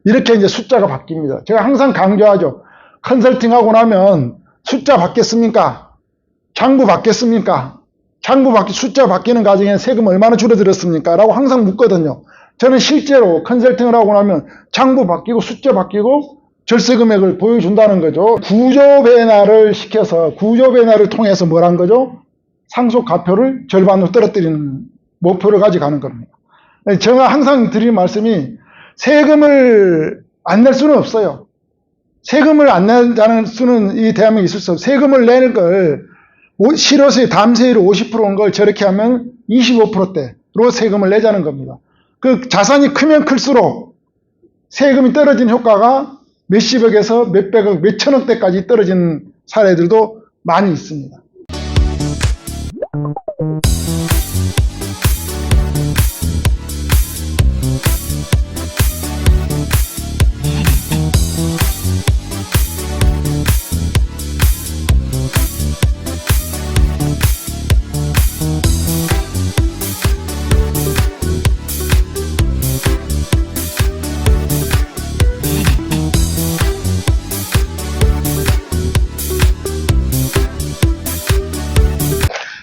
이렇게 이제 숫자가 바뀝니다. 제가 항상 강조하죠. 컨설팅하고 나면 숫자 바뀌었습니까? 장부 바뀌었습니까? 숫자 바뀌는 과정에 세금 얼마나 줄어들었습니까? 라고 항상 묻거든요. 저는 실제로 컨설팅을 하고 나면 장부 바뀌고 숫자 바뀌고 절세 금액을 보여준다는 거죠. 구조 변화를 시켜서 구조 변화를 통해서 뭘 한 거죠? 상속가표를 절반으로 떨어뜨리는 목표를 가져가는 겁니다. 제가 항상 드리는 말씀이 세금을 안 낼 수는 없어요. 세금을 안 낸다는 수는 이 대한민국에 있을 수 없어요. 세금을 내는 걸 실효세, 담세율이 50%인 걸 저렇게 하면 25%대로 세금을 내자는 겁니다. 그 자산이 크면 클수록 세금이 떨어진 효과가 몇십억에서 몇백억, 몇천억대까지 떨어지는 사례들도 많이 있습니다.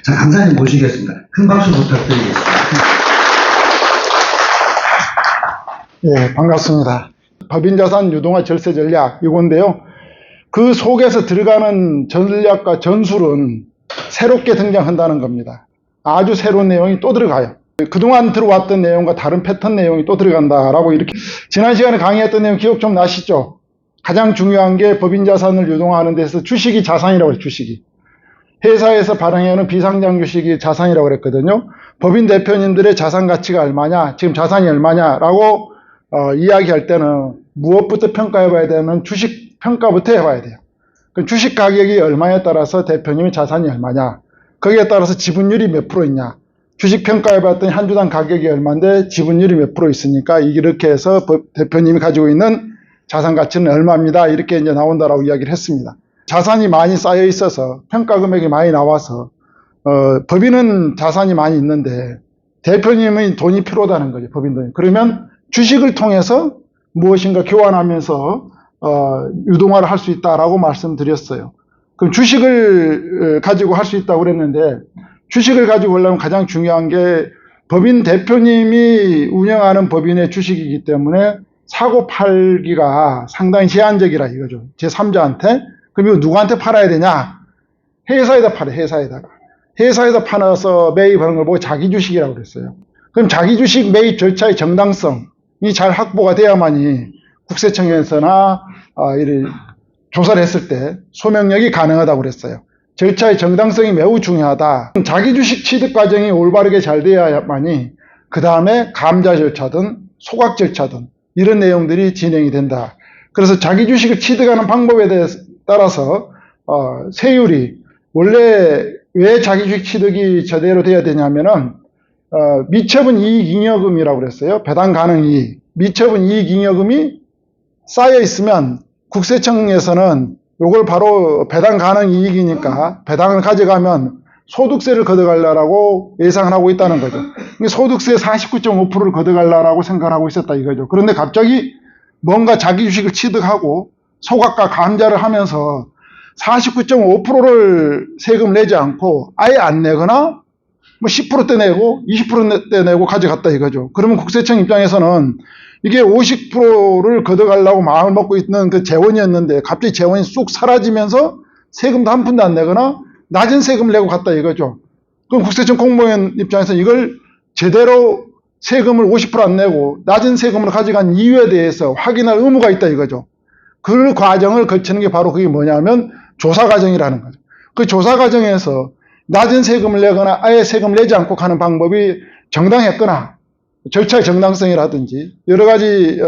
자, 강사님 모시겠습니다. 큰 박수 부탁드리겠습니다. 예, 반갑습니다. 법인자산 유동화 절세 전략 이건데요. 그 속에서 들어가는 전략과 전술은 새롭게 등장한다는 겁니다. 아주 새로운 내용이 또 들어가요. 그동안 들어왔던 내용과 다른 패턴 내용이 또 들어간다라고 이렇게 지난 시간에 강의했던 내용 기억 좀 나시죠? 가장 중요한 게 법인자산을 유동화하는 데서 주식이 자산이라고 해요. 주식이. 회사에서 발행해오는 비상장 주식이 자산이라고 그랬거든요. 법인 대표님들의 자산 가치가 얼마냐, 지금 자산이 얼마냐라고 이야기할 때는 무엇부터 평가해봐야 되는 주식 평가부터 해봐야 돼요. 그럼 주식 가격이 얼마에 따라서 대표님의 자산이 얼마냐, 거기에 따라서 지분율이 몇 프로 있냐, 주식 평가해봤더니 한 주당 가격이 얼마인데 지분율이 몇 프로 있으니까 이렇게 해서 대표님이 가지고 있는 자산 가치는 얼마입니다. 이렇게 이제 나온다라고 이야기를 했습니다. 자산이 많이 쌓여 있어서 평가 금액이 많이 나와서 법인은 자산이 많이 있는데 대표님의 돈이 필요하다는 거죠. 법인 돈이. 그러면 주식을 통해서 무엇인가 교환하면서 유동화를 할 수 있다라고 말씀드렸어요. 그럼 주식을 가지고 할 수 있다고 그랬는데 주식을 가지고 하려면 가장 중요한 게 법인 대표님이 운영하는 법인의 주식이기 때문에 사고 팔기가 상당히 제한적이라 이거죠. 제3자한테. 그럼 이거 누구한테 팔아야 되냐? 회사에다 팔아요. 회사에다 팔아서 매입하는 걸 보고 자기 주식이라고 그랬어요. 그럼 자기 주식 매입 절차의 정당성이 잘 확보가 돼야만이 국세청에서나 조사를 했을 때 소명력이 가능하다고 그랬어요. 절차의 정당성이 매우 중요하다. 자기 주식 취득 과정이 올바르게 잘 돼야만이 그 다음에 감자 절차든 소각 절차든 이런 내용들이 진행이 된다. 그래서 자기 주식을 취득하는 방법에 따라서 세율이 원래 왜 자기 주식 취득이 저대로 돼야 되냐면은 미처분 이익잉여금이라고 그랬어요. 배당 가능 이익. 미처분 이익잉여금이 쌓여 있으면 국세청에서는 이걸 바로 배당 가능 이익이니까 배당을 가져가면 소득세를 걷어가려고 예상을 하고 있다는 거죠. 소득세 49.5%를 걷어가려고 생각을 하고 있었다 이거죠. 그런데 갑자기 뭔가 자기 주식을 취득하고 소각과 감자를 하면서 49.5%를 세금 내지 않고 아예 안 내거나 뭐 10%대 내고 20%대 내고 가져갔다 이거죠. 그러면 국세청 입장에서는 이게 50%를 걷어가려고 마음을 먹고 있는 그 재원이었는데 갑자기 재원이 쑥 사라지면서 세금도 한 푼도 안 내거나 낮은 세금을 내고 갔다 이거죠. 그럼 국세청 공무원 입장에서는 이걸 제대로 세금을 50% 안 내고 낮은 세금을 가져간 이유에 대해서 확인할 의무가 있다 이거죠. 그 과정을 거치는 게 바로 그게 뭐냐면 조사 과정이라는 거죠. 그 조사 과정에서 낮은 세금을 내거나 아예 세금을 내지 않고 가는 방법이 정당했거나 절차의 정당성이라든지 여러 가지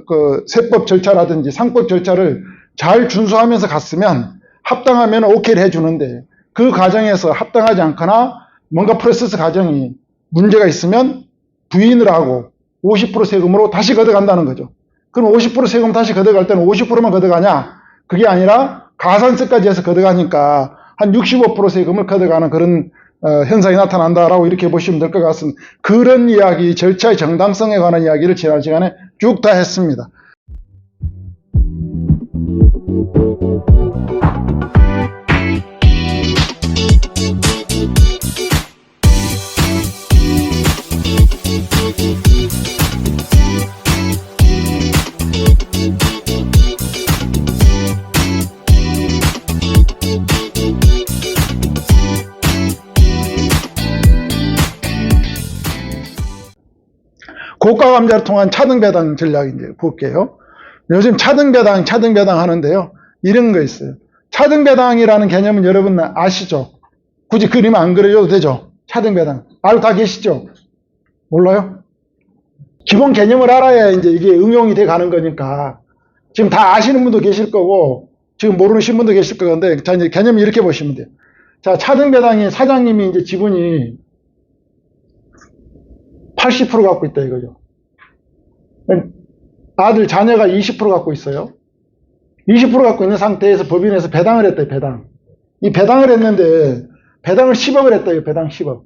그 세법 절차라든지 상법 절차를 잘 준수하면서 갔으면 합당하면 오케이를 해주는데 그 과정에서 합당하지 않거나 뭔가 프로세스 과정이 문제가 있으면 부인을 하고 50% 세금으로 다시 걷어간다는 거죠. 그럼 50% 세금 다시 걷어갈 때는 50%만 걷어가냐? 그게 아니라 가산세까지 해서 걷어가니까 한 65% 세금을 걷어가는 그런 현상이 나타난다라고 이렇게 보시면 될 것 같습니다. 그런 이야기, 절차의 정당성에 관한 이야기를 지난 시간에 쭉 다 했습니다. 고가 감자를 통한 차등 배당 전략 이제 볼게요. 요즘 차등 배당 하는데요. 이런 거 있어요. 차등 배당이라는 개념은 여러분 아시죠? 굳이 그림 안 그려줘도 되죠? 차등 배당. 알고 다 계시죠? 몰라요? 기본 개념을 알아야 이제 이게 응용이 돼 가는 거니까. 지금 다 아시는 분도 계실 거고, 지금 모르시는 분도 계실 거건데, 자, 이제 개념 이렇게 보시면 돼요. 자, 차등 배당이 사장님이 이제 지분이 80% 갖고 있다 이거죠. 아들, 자녀가 20% 갖고 있어요. 20% 갖고 있는 상태에서 법인에서 배당을 했대요, 배당. 이 배당을 했는데, 배당을 10억을 했대요, 배당 10억.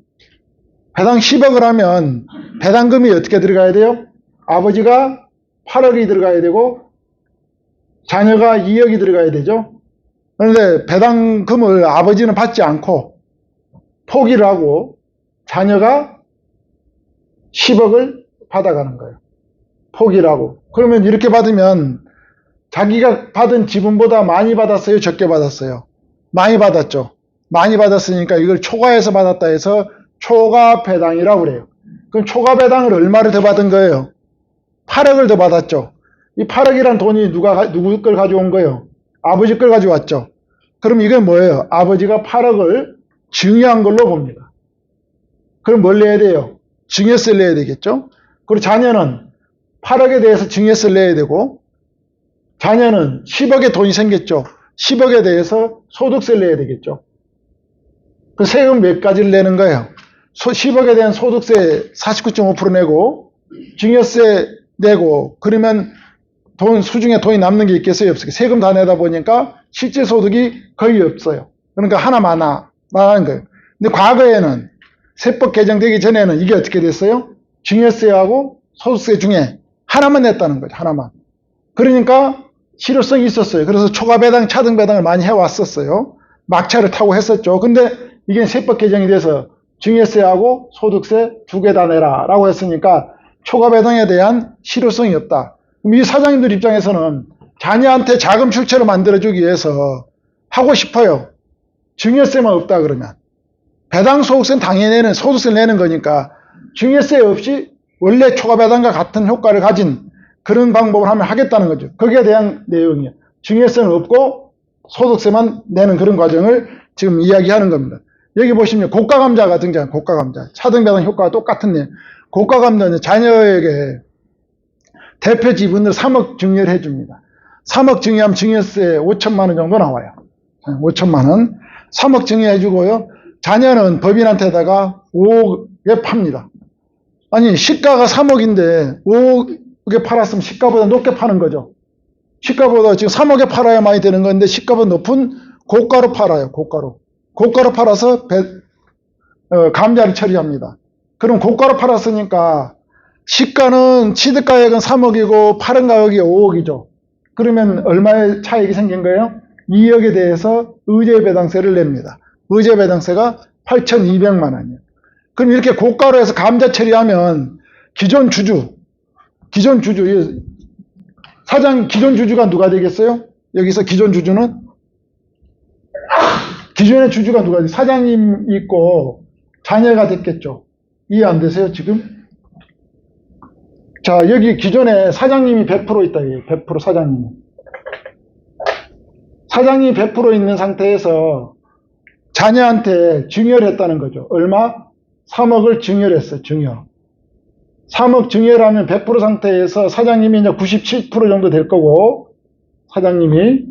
배당 10억을 하면, 배당금이 어떻게 들어가야 돼요? 아버지가 8억이 들어가야 되고, 자녀가 2억이 들어가야 되죠. 그런데 배당금을 아버지는 받지 않고, 포기를 하고, 자녀가 10억을 받아가는 거예요. 포기를 하고. 그러면 이렇게 받으면 자기가 받은 지분보다 많이 받았어요? 적게 받았어요? 많이 받았죠. 많이 받았으니까 이걸 초과해서 받았다 해서 초과 배당이라고 그래요. 그럼 초과 배당을 얼마를 더 받은 거예요? 8억을 더 받았죠. 이 8억이란 돈이 누구 걸 가져온 거예요? 아버지 걸 가져왔죠. 그럼 이건 뭐예요? 아버지가 8억을 증여한 걸로 봅니다. 그럼 뭘 내야 돼요? 증여세를 내야 되겠죠? 그리고 자녀는 8억에 대해서 증여세를 내야 되고, 자녀는 10억의 돈이 생겼죠. 10억에 대해서 소득세를 내야 되겠죠. 그 세금 몇 가지를 내는 거예요? 10억에 대한 소득세 49.5% 내고, 증여세 내고, 그러면 수중에 돈이 남는 게 있겠어요? 없어요? 세금 다 내다 보니까 실제 소득이 거의 없어요. 그러니까 하나만 나가는 거예요. 근데 과거에는 세법 개정되기 전에는 이게 어떻게 됐어요? 증여세하고 소득세 중에 하나만 냈다는 거죠. 하나만. 그러니까 실효성이 있었어요. 그래서 초과배당, 차등배당을 많이 해왔었어요. 막차를 타고 했었죠. 근데 이게 세법 개정이 돼서 증여세하고 소득세 두 개 다 내라 라고 했으니까 초과배당에 대한 실효성이 없다. 그럼 이 사장님들 입장에서는 자녀한테 자금 출처를 만들어주기 위해서 하고 싶어요. 증여세만 없다 그러면. 배당 소득세는 당연히 내는 소득세를 내는 거니까 증여세 없이 원래 초과배당과 같은 효과를 가진 그런 방법을 하면 하겠다는 거죠. 거기에 대한 내용이에요. 증여세는 없고 소득세만 내는 그런 과정을 지금 이야기하는 겁니다. 여기 보시면 고가감자가 등장, 고가감자. 차등배당 효과가 똑같은 내용. 고가감자는 자녀에게 대표 지분을 3억 증여를 해줍니다. 3억 증여하면 증여세 5천만 원 정도 나와요. 5천만 원. 3억 증여해주고요. 자녀는 법인한테다가 5억에 팝니다. 아니 시가가 3억인데 5억에 팔았으면 시가보다 높게 파는 거죠. 시가보다 지금 3억에 팔아야 많이 되는 건데 시가보다 높은 고가로 팔아요. 고가로 팔아서 감자를 처리합니다. 그럼 고가로 팔았으니까 시가는 취득가액은 3억이고 파는 가격이 5억이죠. 그러면 얼마의 차익이 생긴 거예요? 2억에 대해서 의제배당세를 냅니다. 의제배당세가 8,200만 원이에요. 그럼 이렇게 고가로 해서 감자 처리하면 기존 주주, 기존 주주가 누가 되겠어요? 여기서 기존 주주는? 기존의 주주가 누가 되겠어요? 사장님 있고 자녀가 됐겠죠. 이해 안 되세요, 지금? 자, 여기 기존에 사장님이 100% 있다, 100% 사장님이. 사장님이 100% 있는 상태에서 자녀한테 증여를 했다는 거죠. 얼마? 3억을 증여를 했어요, 증여. 3억 증여를 하면 100% 상태에서 사장님이 이제 97% 정도 될 거고, 사장님이.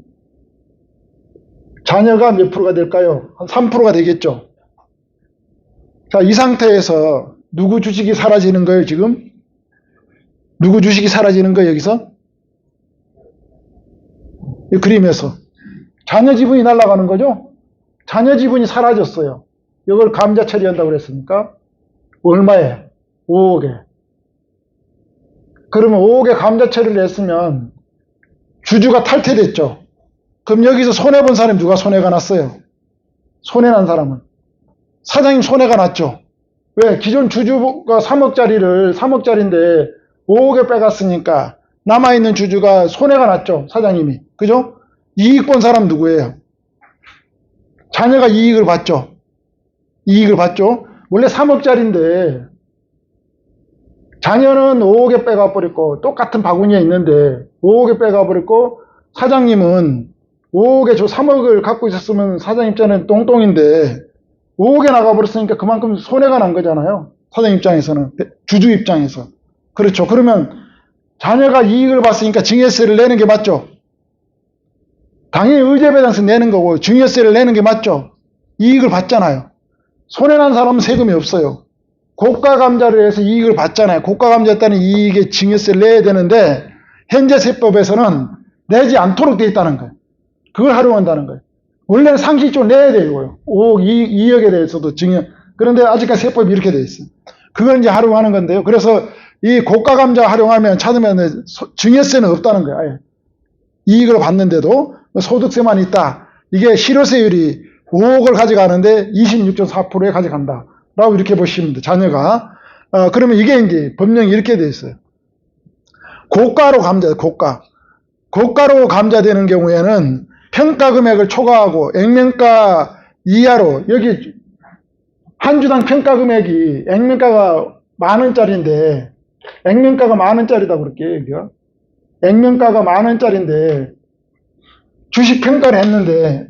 자녀가 몇 프로가 될까요? 한 3%가 되겠죠. 자, 이 상태에서 누구 주식이 사라지는 거예요, 지금? 누구 주식이 사라지는 거예요, 여기서? 이 그림에서. 자녀 지분이 날아가는 거죠? 자녀 지분이 사라졌어요. 이걸 감자 처리한다고 그랬으니까 얼마에? 5억에. 그러면 5억에 감자 처리를 했으면 주주가 탈퇴됐죠. 그럼 여기서 손해본 사람이 누가 손해가 났어요? 손해난 사람은 사장님 손해가 났죠. 왜? 기존 주주가 3억짜리인데 5억에 빼갔으니까 남아있는 주주가 손해가 났죠. 사장님이. 그죠? 이익 본 사람 누구예요? 자녀가 이익을 봤죠. 이익을 봤죠. 원래 3억짜리인데 자녀는 5억에 빼가버렸고 똑같은 바구니에 있는데 5억에 빼가버렸고 사장님은 5억에 저 3억을 갖고 있었으면 사장님 입장에는 똥똥인데 5억에 나가버렸으니까 그만큼 손해가 난 거잖아요. 사장님 입장에서는. 주주 입장에서. 그렇죠. 그러면 자녀가 이익을 봤으니까 증여세를 내는 게 맞죠. 당연히 의제배당세 내는 거고 증여세를 내는 게 맞죠. 이익을 봤잖아요. 손해난 사람은 세금이 없어요. 고가감자를 해서 이익을 봤잖아요. 고가감자했다는 이익에 증여세를 내야 되는데 현재 세법에서는 내지 않도록 되어 있다는 거예요. 그걸 활용한다는 거예요. 원래는 상식적으로 내야 되고요. 5억, 2억에 대해서도 증여. 그런데 아직까지 세법이 이렇게 되어 있어요. 그걸 이제 활용하는 건데요. 그래서 이 고가감자 활용하면 찾으면 증여세는 없다는 거예요. 아예. 이익을 받는데도 소득세만 있다. 이게 실효세율이 5억을 가져가는데 26.4%에 가져간다. 라고 이렇게 보시면 돼요. 자녀가. 그러면 이게 이제 법령이 이렇게 되어 있어요. 고가로 감자, 고가로 감자되는 경우에는 평가 금액을 초과하고 액면가 이하로 여기 한 주당 평가 금액이 액면가가 10,000원짜리인데 액면가가 10,000원짜리다 그럴게요. 여기가. 액면가가 10,000원짜리인데 주식 평가를 했는데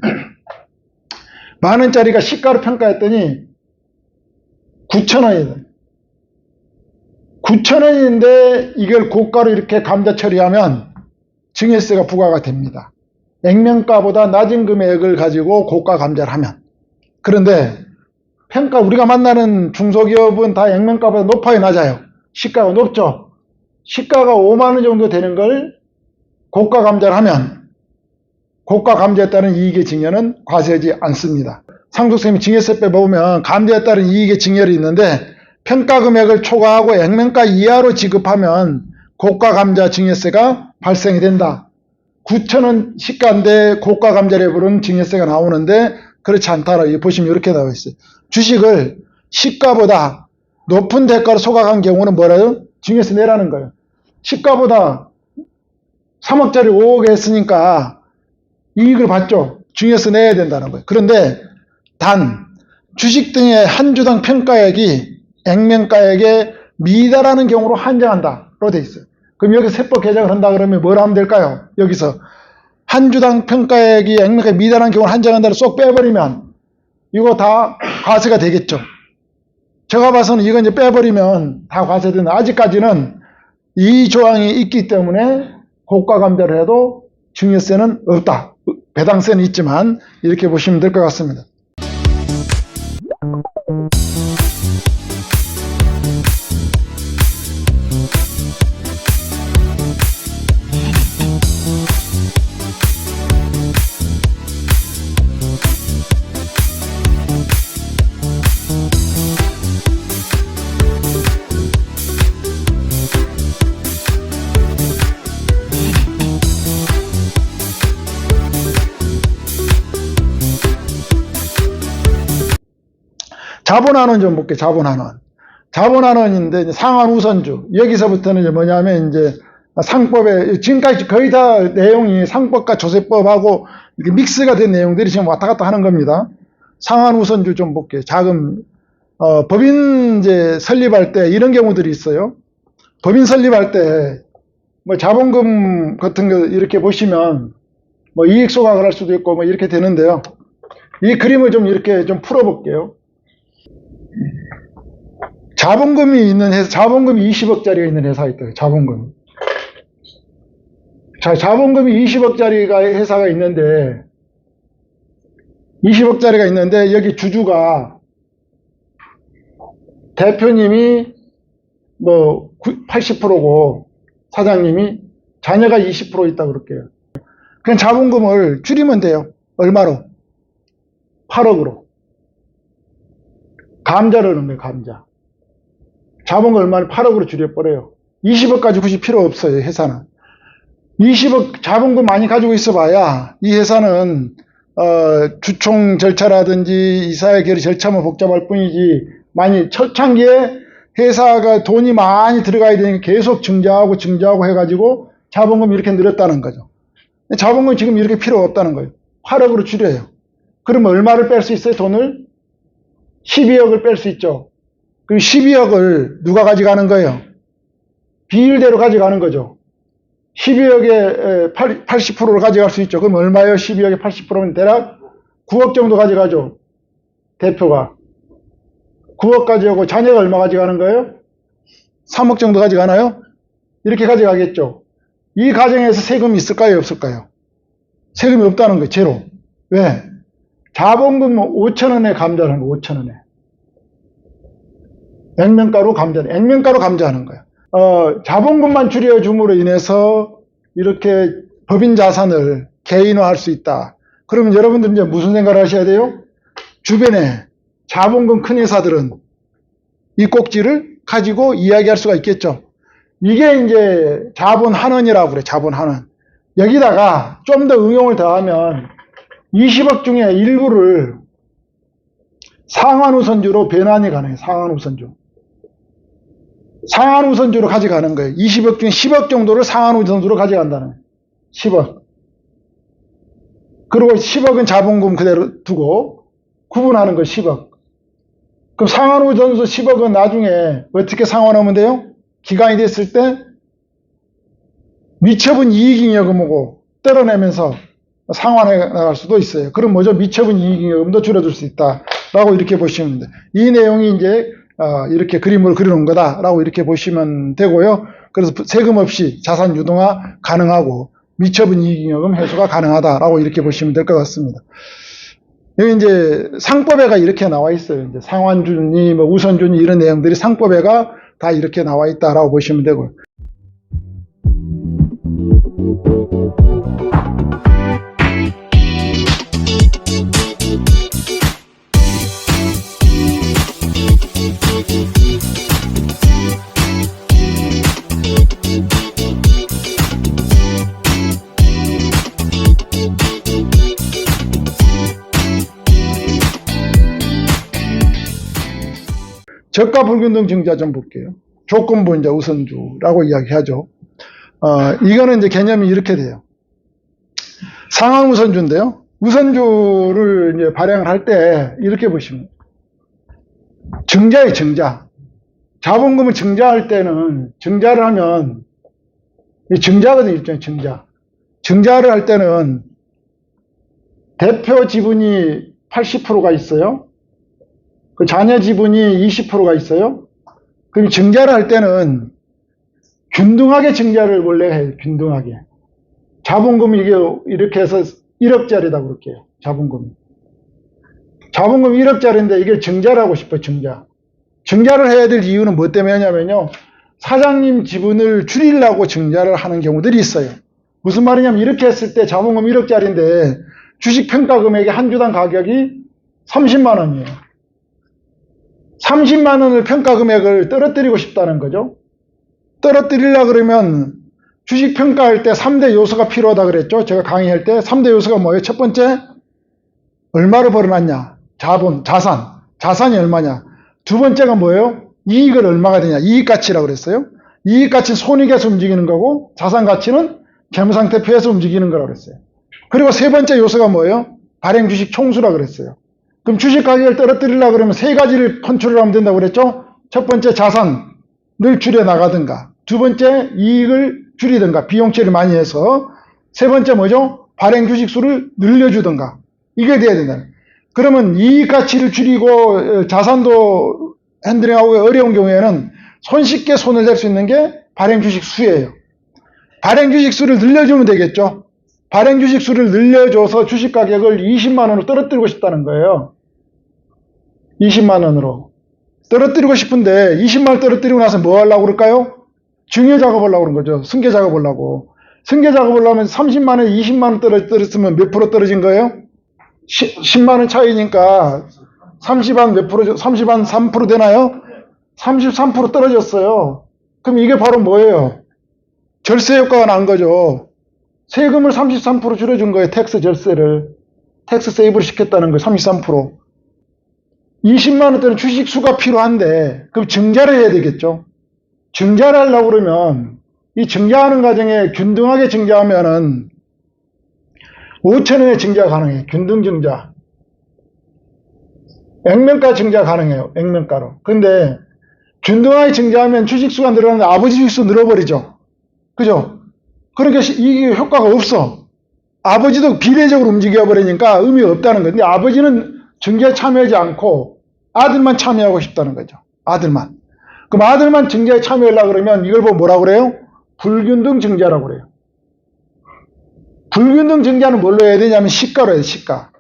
10,000원짜리가 시가로 평가했더니 9,000원이다. 9,000원인데 이걸 고가로 이렇게 감자 처리하면 증여세가 부과가 됩니다. 액면가보다 낮은 금액을 가지고 고가 감자를 하면. 그런데 평가 우리가 만나는 중소기업은 다 액면가보다 높아요, 낮아요? 시가가 높죠. 시가가 5만 원 정도 되는 걸 고가 감자를 하면 고가 감자에 따른 이익의 증여는 과세하지 않습니다. 상속세미 증여세법에 보면 감자에 따른 이익의 증여이 있는데 평가 금액을 초과하고 액면가 이하로 지급하면 고가 감자 증여세가 발생이 된다. 9,000원 시가인데 고가 감자를 부른 증여세가 나오는데 그렇지 않다라고 보시면 이렇게 나와 있어요. 주식을 시가보다 높은 대가로 소각한 경우는 뭐라요? 증여세 내라는 거예요. 시가보다 3억짜리 5억에 했으니까 이익을 받죠. 증여세 내야 된다는 거예요. 그런데 단 주식 등의 한 주당 평가액이 액면가액에 미달하는 경우로 한정한다로 돼 있어요. 그럼 여기 세법 개정을 한다 그러면 뭘 하면 될까요? 여기서 한 주당 평가액이 액면가에 미달하는 경우를 한정한다를 쏙 빼버리면 이거 다 과세가 되겠죠. 제가 봐서는 이거 이제 빼버리면 다 과세되는, 아직까지는 이 조항이 있기 때문에 고가 감자를 해도 증여세는 없다. 배당세는 있지만 이렇게 보시면 될 것 같습니다. 자본환원 좀 볼게요. 자본환원. 자본환원인데 상환 우선주. 여기서부터는 이제 뭐냐면 이제 상법에 지금까지 거의 다 내용이 상법과 조세법하고 이렇게 믹스가 된 내용들이 지금 왔다 갔다 하는 겁니다. 상환 우선주 좀 볼게요. 자금 법인 이제 설립할 때 이런 경우들이 있어요. 법인 설립할 때 뭐 자본금 같은 거 이렇게 보시면 뭐 이익 소각을 할 수도 있고 뭐 이렇게 되는데요. 이 그림을 좀 이렇게 좀 풀어볼게요. 자본금이 있는 회사, 자본금이 20억짜리가 있는 회사가 있다. 자본금. 자, 자본금이 20억짜리가 회사가 있는데, 20억짜리가 있는데, 여기 주주가, 대표님이 뭐 80%고, 사장님이 자녀가 20% 있다 그럴게요. 그냥 자본금을 줄이면 돼요. 얼마로? 8억으로. 감자를 넣는 거예요, 감자. 자본금 얼마를 8억으로 줄여버려요. 20억까지 굳이 필요 없어요, 회사는. 20억 자본금 많이 가지고 있어봐야 이 회사는 주총 절차라든지 이사회 결의 절차만 복잡할 뿐이지, 많이 초창기에 회사가 돈이 많이 들어가야 되니까 계속 증자하고 해가지고 자본금이 이렇게 늘었다는 거죠. 자본금이 지금 이렇게 필요 없다는 거예요. 8억으로 줄여요. 그럼 얼마를 뺄 수 있어요? 돈을 12억을 뺄 수 있죠. 그럼 12억을 누가 가져가는 거예요? 비율대로 가져가는 거죠. 12억에 80%를 가져갈 수 있죠. 그럼 얼마예요? 12억에 80%면 대략 9억 정도 가져가죠. 대표가. 9억 가져가고 자녀가 얼마 가져가는 거예요? 3억 정도 가져가나요? 이렇게 가져가겠죠. 이 가정에서 세금이 있을까요? 없을까요? 세금이 없다는 거예요. 제로. 왜? 자본금 5천원에 감자하는 거예요. 5천원에. 액면가로 감자하는 거예요. 자본금만 줄여줌으로 인해서 이렇게 법인 자산을 개인화할 수 있다. 그러면 여러분들 이제 무슨 생각을 하셔야 돼요? 주변에 자본금 큰 회사들은 이 꼭지를 가지고 이야기할 수가 있겠죠. 이게 이제 자본환원이라고 그래. 자본환원. 여기다가 좀 더 응용을 더하면 20억 중에 일부를 상환우선주로 변환이 가능해요. 상환우선주로 가져가는 거예요. 20억 중에 10억 정도를 상환우선주로 가져간다는 거예요. 10억. 그리고 10억은 자본금 그대로 두고 구분하는 거예요. 10억. 그럼 상환우선주 10억은 나중에 어떻게 상환하면 돼요? 기간이 됐을 때 미처분 이익잉여금하고 떨어내면서 상환해 나갈 수도 있어요. 그럼 뭐죠? 미처분 이익잉여금도 줄여줄 수 있다라고 이렇게 보시면 돼요. 이 내용이 이제 이렇게 그림을 그려놓은 거다라고 이렇게 보시면 되고요. 그래서 세금 없이 자산 유동화 가능하고 미처분 이익잉여금 회수가 가능하다라고 이렇게 보시면 될 것 같습니다. 여기 이제 상법에가 이렇게 나와 있어요. 이제 상환준이 뭐 우선준이 이런 내용들이 상법에가 다 이렇게 나와 있다라고 보시면 되고요. 저가 불균등 증자 좀 볼게요. 조건부 이제 우선주라고 이야기하죠. 이거는 이제 개념이 이렇게 돼요. 상환 우선주인데요. 우선주를 이제 발행을 할 때 이렇게 보시면 증자예요, 증자. 자본금을 증자할 때는 증자를 하면 증자거든요, 일종의 증자. 증자를 할 때는 대표 지분이 80%가 있어요. 그 자녀 지분이 20%가 있어요. 그럼 증자를 할 때는 균등하게 증자를 원래 해요. 균등하게. 자본금이 이렇게 해서 1억짜리다 그럴게요. 자본금이 1억짜리인데 이게 증자를 하고 싶어요. 증자를 해야 될 이유는 뭐 때문에 하냐면요. 사장님 지분을 줄이려고 증자를 하는 경우들이 있어요. 무슨 말이냐면 이렇게 했을 때 자본금 1억짜리인데 주식 평가 금액의 한 주당 가격이 30만 원이에요. 30만 원을 평가 금액을 떨어뜨리고 싶다는 거죠. 떨어뜨리려고 그러면 주식 평가할 때 3대 요소가 필요하다 그랬죠. 제가 강의할 때 3대 요소가 뭐예요? 첫 번째, 얼마를 벌어놨냐? 자산이 얼마냐? 두 번째가 뭐예요? 이익을 얼마가 되냐? 이익 가치라고 그랬어요. 이익 가치는 손익에서 움직이는 거고 자산 가치는 재무상태표에서 움직이는 거라고 그랬어요. 그리고 세 번째 요소가 뭐예요? 발행 주식 총수라고 그랬어요. 그럼 주식 가격을 떨어뜨리려고 그러면 세 가지를 컨트롤하면 된다고 그랬죠? 첫 번째, 자산을 줄여나가든가. 두 번째, 이익을 줄이든가. 비용 처리를 많이 해서. 세 번째 뭐죠? 발행 주식 수를 늘려주든가. 이게 돼야 된다. 그러면 이익 가치를 줄이고 자산도 핸들링하고 어려운 경우에는 손쉽게 손을 댈 수 있는 게 발행 주식 수예요. 발행 주식 수를 늘려주면 되겠죠? 발행 주식 수를 늘려줘서 주식 가격을 20만 원으로 떨어뜨리고 싶다는 거예요. 20만 원으로. 떨어뜨리고 싶은데 20만 원 떨어뜨리고 나서 뭐 하려고 그럴까요? 증여 작업을 하려고 그런 거죠. 승계 작업을 하려고. 승계 작업을 하면 30만 원에 20만 원 떨어뜨렸으면 몇 프로 떨어진 거예요? 10만 원 차이니까 30한 몇 프로, 30한 3% 되나요? 33% 떨어졌어요. 그럼 이게 바로 뭐예요? 절세 효과가 난 거죠. 세금을 33% 줄여준 거예요. 텍스 절세를. 텍스 세이브를 시켰다는 거예요. 33%. 20만 원대는 주식수가 필요한데 그럼 증자를 해야 되겠죠. 증자를 하려고 그러면 이 증자하는 과정에 균등하게 증자하면은 5천 원의 증자 가능해요. 균등 증자. 액면가 증자 가능해요. 액면가로. 근데 균등하게 증자하면 주식수가 늘어나는데 아버지 주식수 늘어버리죠. 그죠? 그러니까 이게 효과가 없어. 아버지도 비례적으로 움직여 버리니까 의미가 없다는 거예요. 근데 아버지는 증자에 참여하지 않고 아들만 참여하고 싶다는 거죠. 아들만. 그럼 아들만 증자에 참여하려고 그러면 이걸 보고 뭐라고 그래요? 불균등 증자라고 그래요. 불균등 증자는 뭘로 해야 되냐면 시가로 해야 돼. 시가.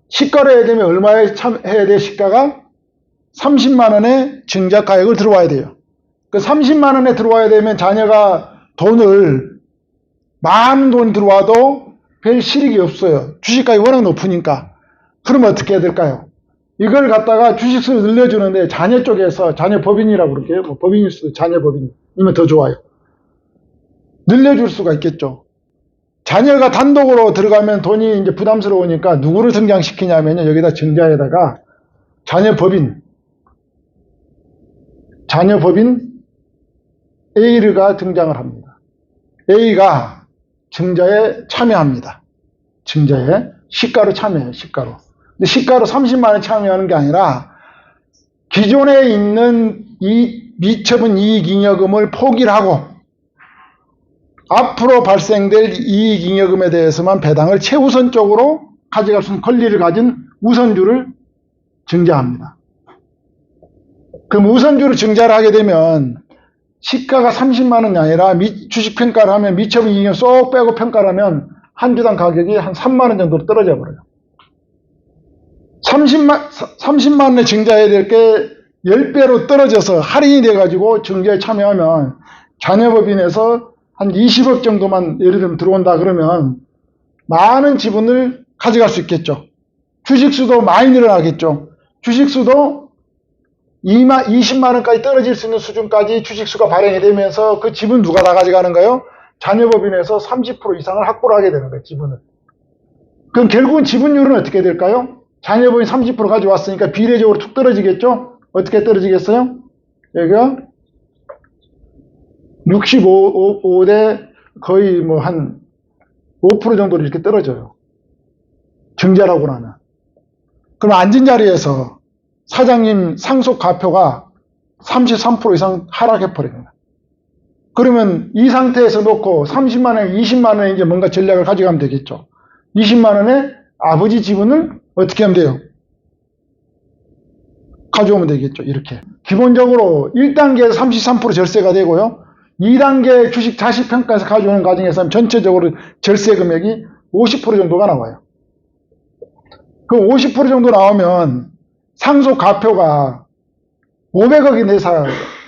시가로 해야 되면 얼마에 해야 돼? 시가가 30만 원의 증자 가액을 들어와야 돼요. 그 30만 원에 들어와야 되면 자녀가 돈을 많은 돈 들어와도 별 실익이 없어요. 주식가격이 워낙 높으니까. 그러면 어떻게 해야 될까요? 이걸 갖다가 주식수를 늘려주는데 자녀 쪽에서 자녀 법인이라고 그럴게요. 뭐 법인일 수도 자녀 법인이면 더 좋아요. 늘려줄 수가 있겠죠. 자녀가 단독으로 들어가면 돈이 이제 부담스러우니까 누구를 등장시키냐면요. 여기다 증자에다가 자녀 법인 A가 등장을 합니다. A가 증자에 참여합니다. 증자에 시가로 참여해요. 시가로. 근데 시가로 30만 원 참여하는 게 아니라 기존에 있는 이 미처분 이익잉여금을 포기를 하고 앞으로 발생될 이익잉여금에 대해서만 배당을 최우선적으로 가져갈 수 있는 권리를 가진 우선주를 증자합니다. 그럼 우선주를 증자를 하게 되면 시가가 30만 원이 아니라 주식 평가를 하면 미처분 이익잉여 쏙 빼고 평가를 하면 한 주당 가격이 한 3만 원 정도로 떨어져 버려요. 30만 원에 증자해야 될 게 10배로 떨어져서 할인이 돼가지고 증자에 참여하면 자녀법인에서 한 20억 정도만 예를 들면 들어온다 그러면 많은 지분을 가져갈 수 있겠죠. 주식수도 많이 늘어나겠죠. 주식수도 20만 원까지 떨어질 수 있는 수준까지 주식수가 발행이 되면서 그 지분 누가 다 가져가는가요? 자녀법인에서 30% 이상을 확보를 하게 되는 거예요. 지분을. 그럼 결국은 지분율은 어떻게 될까요? 자녀법인 30% 가져왔으니까 비례적으로 툭 떨어지겠죠? 어떻게 떨어지겠어요? 여기가 65대 거의 뭐 한 5% 정도로 이렇게 떨어져요. 증자라고 나면. 그럼 앉은 자리에서 사장님 상속 가표가 33% 이상 하락해버립니다. 그러면 이 상태에서 놓고 30만 원에 20만 원에 이제 뭔가 전략을 가져가면 되겠죠. 20만 원에 아버지 지분을 어떻게 하면 돼요? 가져오면 되겠죠. 이렇게. 기본적으로 1단계에서 33% 절세가 되고요. 2단계 주식 자식평가에서 가져오는 과정에서 전체적으로 절세 금액이 50% 정도가 나와요. 그 50% 정도 나오면 상속 가표가 500억인 회사,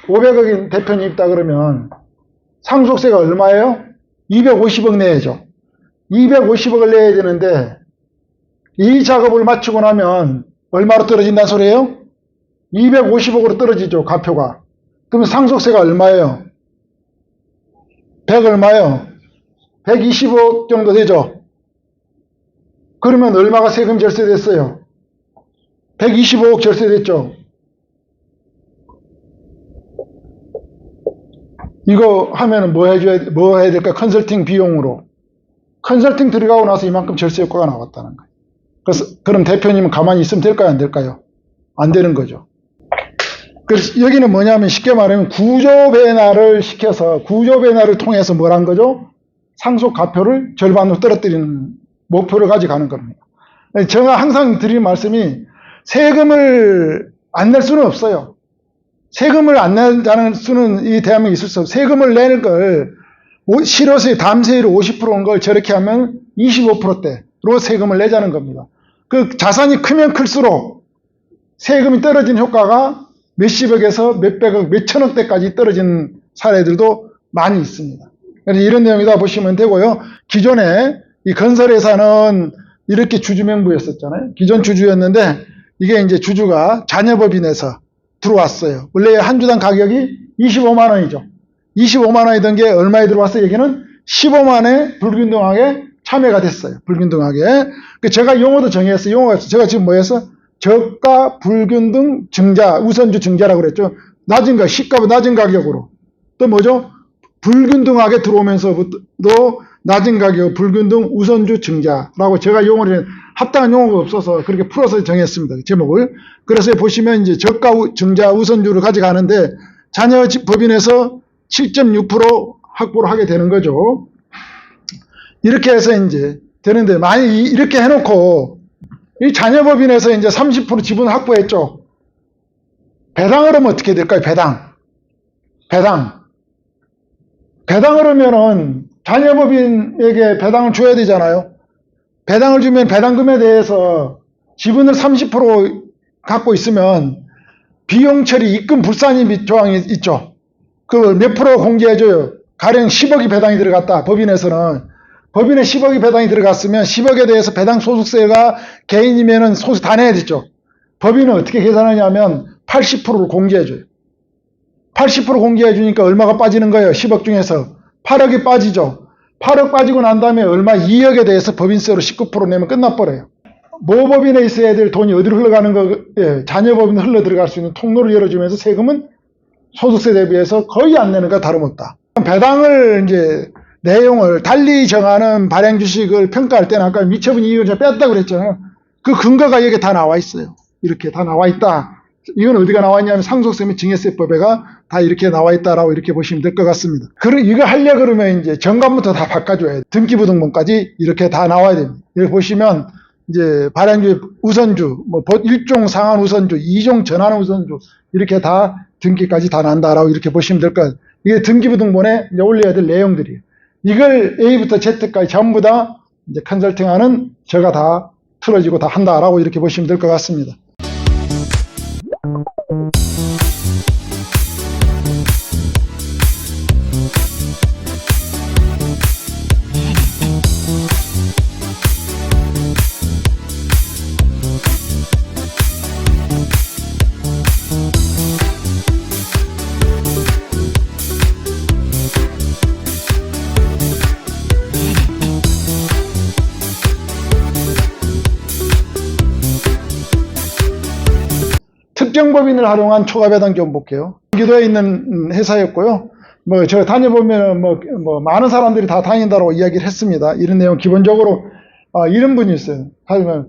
500억인 대표님 있다 그러면 상속세가 얼마예요? 250억 내야죠. 250억을 내야 되는데 이 작업을 마치고 나면 얼마로 떨어진다는 소리예요? 250억으로 떨어지죠. 가표가. 그러면 상속세가 얼마예요? 100 얼마예요? 120억 정도 되죠. 그러면 얼마가 세금 절세됐어요? 125억 절세됐죠. 이거 하면은 뭐 해야 될까? 컨설팅 비용으로. 컨설팅 들어가고 나서 이만큼 절세 효과가 나왔다는 거예요. 그래서, 그럼 대표님은 가만히 있으면 될까요? 안 될까요? 안 되는 거죠. 그래서 여기는 뭐냐면 쉽게 말하면 구조 변화를 시켜서 구조 변화를 통해서 뭘 한 거죠? 상속 가표를 절반으로 떨어뜨리는 목표를 가져가는 겁니다. 제가 항상 드리는 말씀이 세금을 안 낼 수는 없어요. 세금을 안 낸다는 수는 이 대한민국에 있을 수 없어요. 세금을 내는 걸 실효세 담세율이 50%인 걸 저렇게 하면 25%대로 세금을 내자는 겁니다. 그 자산이 크면 클수록 세금이 떨어진 효과가 몇십억에서 몇백억, 몇천억대까지 떨어진 사례들도 많이 있습니다. 그래서 이런 내용이다 보시면 되고요. 기존에 이 건설회사는 이렇게 주주명부였었잖아요. 기존 주주였는데 이게 이제 주주가 자녀법인에서 들어왔어요. 원래 한 주당 가격이 25만 원이죠. 25만 원이던 게 얼마에 들어왔어요? 여기는 15만에 불균등하게 참여가 됐어요. 불균등하게. 제가 용어도 정했어요. 용어가 제가 지금 뭐였어? 저가 불균등 증자, 우선주 증자라고 그랬죠. 낮은 가 시가보다 낮은 가격으로. 또 뭐죠? 불균등하게 들어오면서부터 낮은 가격 불균등 우선주 증자라고 제가 용어를 합당한 용어가 없어서 그렇게 풀어서 정했습니다. 제목을. 그래서 보시면 이제 저가 증자 우선주를 가져가는데 자녀 법인에서 7.6% 확보를 하게 되는 거죠. 이렇게 해서 이제 되는데 만약 이렇게 해놓고 이 자녀 법인에서 이제 30% 지분 확보했죠. 배당을 하면 어떻게 될까요? 배당을 하면은 자녀법인에게 배당을 줘야 되잖아요. 배당을 주면 배당금에 대해서 지분을 30% 갖고 있으면 비용 처리 입금 불산입 조항이 있죠. 그 몇 프로 공개해줘요. 가령 10억이 배당이 들어갔다. 법인에서는. 법인에 10억이 배당이 들어갔으면 10억에 대해서 배당 소득세가 개인이면은 소득 다 내야 되죠. 법인은 어떻게 계산하냐면 80%를 공개해줘요. 80% 공개해주니까 얼마가 빠지는 거예요? 10억 중에서 8억이 빠지죠. 8억 빠지고 난 다음에 얼마 2억에 대해서 법인세로 19% 내면 끝나버려요. 모법인에 있어야 될 돈이 어디로 흘러가는 거, 자녀법인 흘러 들어갈 수 있는 통로를 열어주면서 세금은 소득세 대비해서 거의 안 내는 거 다름없다. 배당을 이제 내용을 달리 정하는 발행 주식을 평가할 때는 아까 미처분 이익을 제가 뺐다고 그랬잖아요. 그 근거가 여기 다 나와 있어요. 이렇게 다 나와 있다. 이건 어디가 나와 있냐면 상속세 및 증여세법에가 다 이렇게 나와 있다라고 이렇게 보시면 될 것 같습니다. 이거 하려 그러면 이제 정관부터 다 바꿔줘야 돼요. 등기부등본까지 이렇게 다 나와야 됩니다. 여기 보시면 이제 발행주 우선주, 뭐 1종 상한 우선주, 2종 전환 우선주 이렇게 다 등기까지 다 난다라고 이렇게 보시면 될 것 같아요. 이게 등기부등본에 이제 올려야 될 내용들이에요. 이걸 A부터 Z까지 전부 다 이제 컨설팅하는 제가 다 틀어지고 다 한다라고 이렇게 보시면 될 것 같습니다. 특정법인을 활용한 초과배당 좀 볼게요. 경기도에 있는 회사였고요. 뭐, 제가 다녀보면, 많은 사람들이 다 다닌다고 이야기를 했습니다. 이런 내용, 기본적으로, 이런 분이 있어요. 하지만,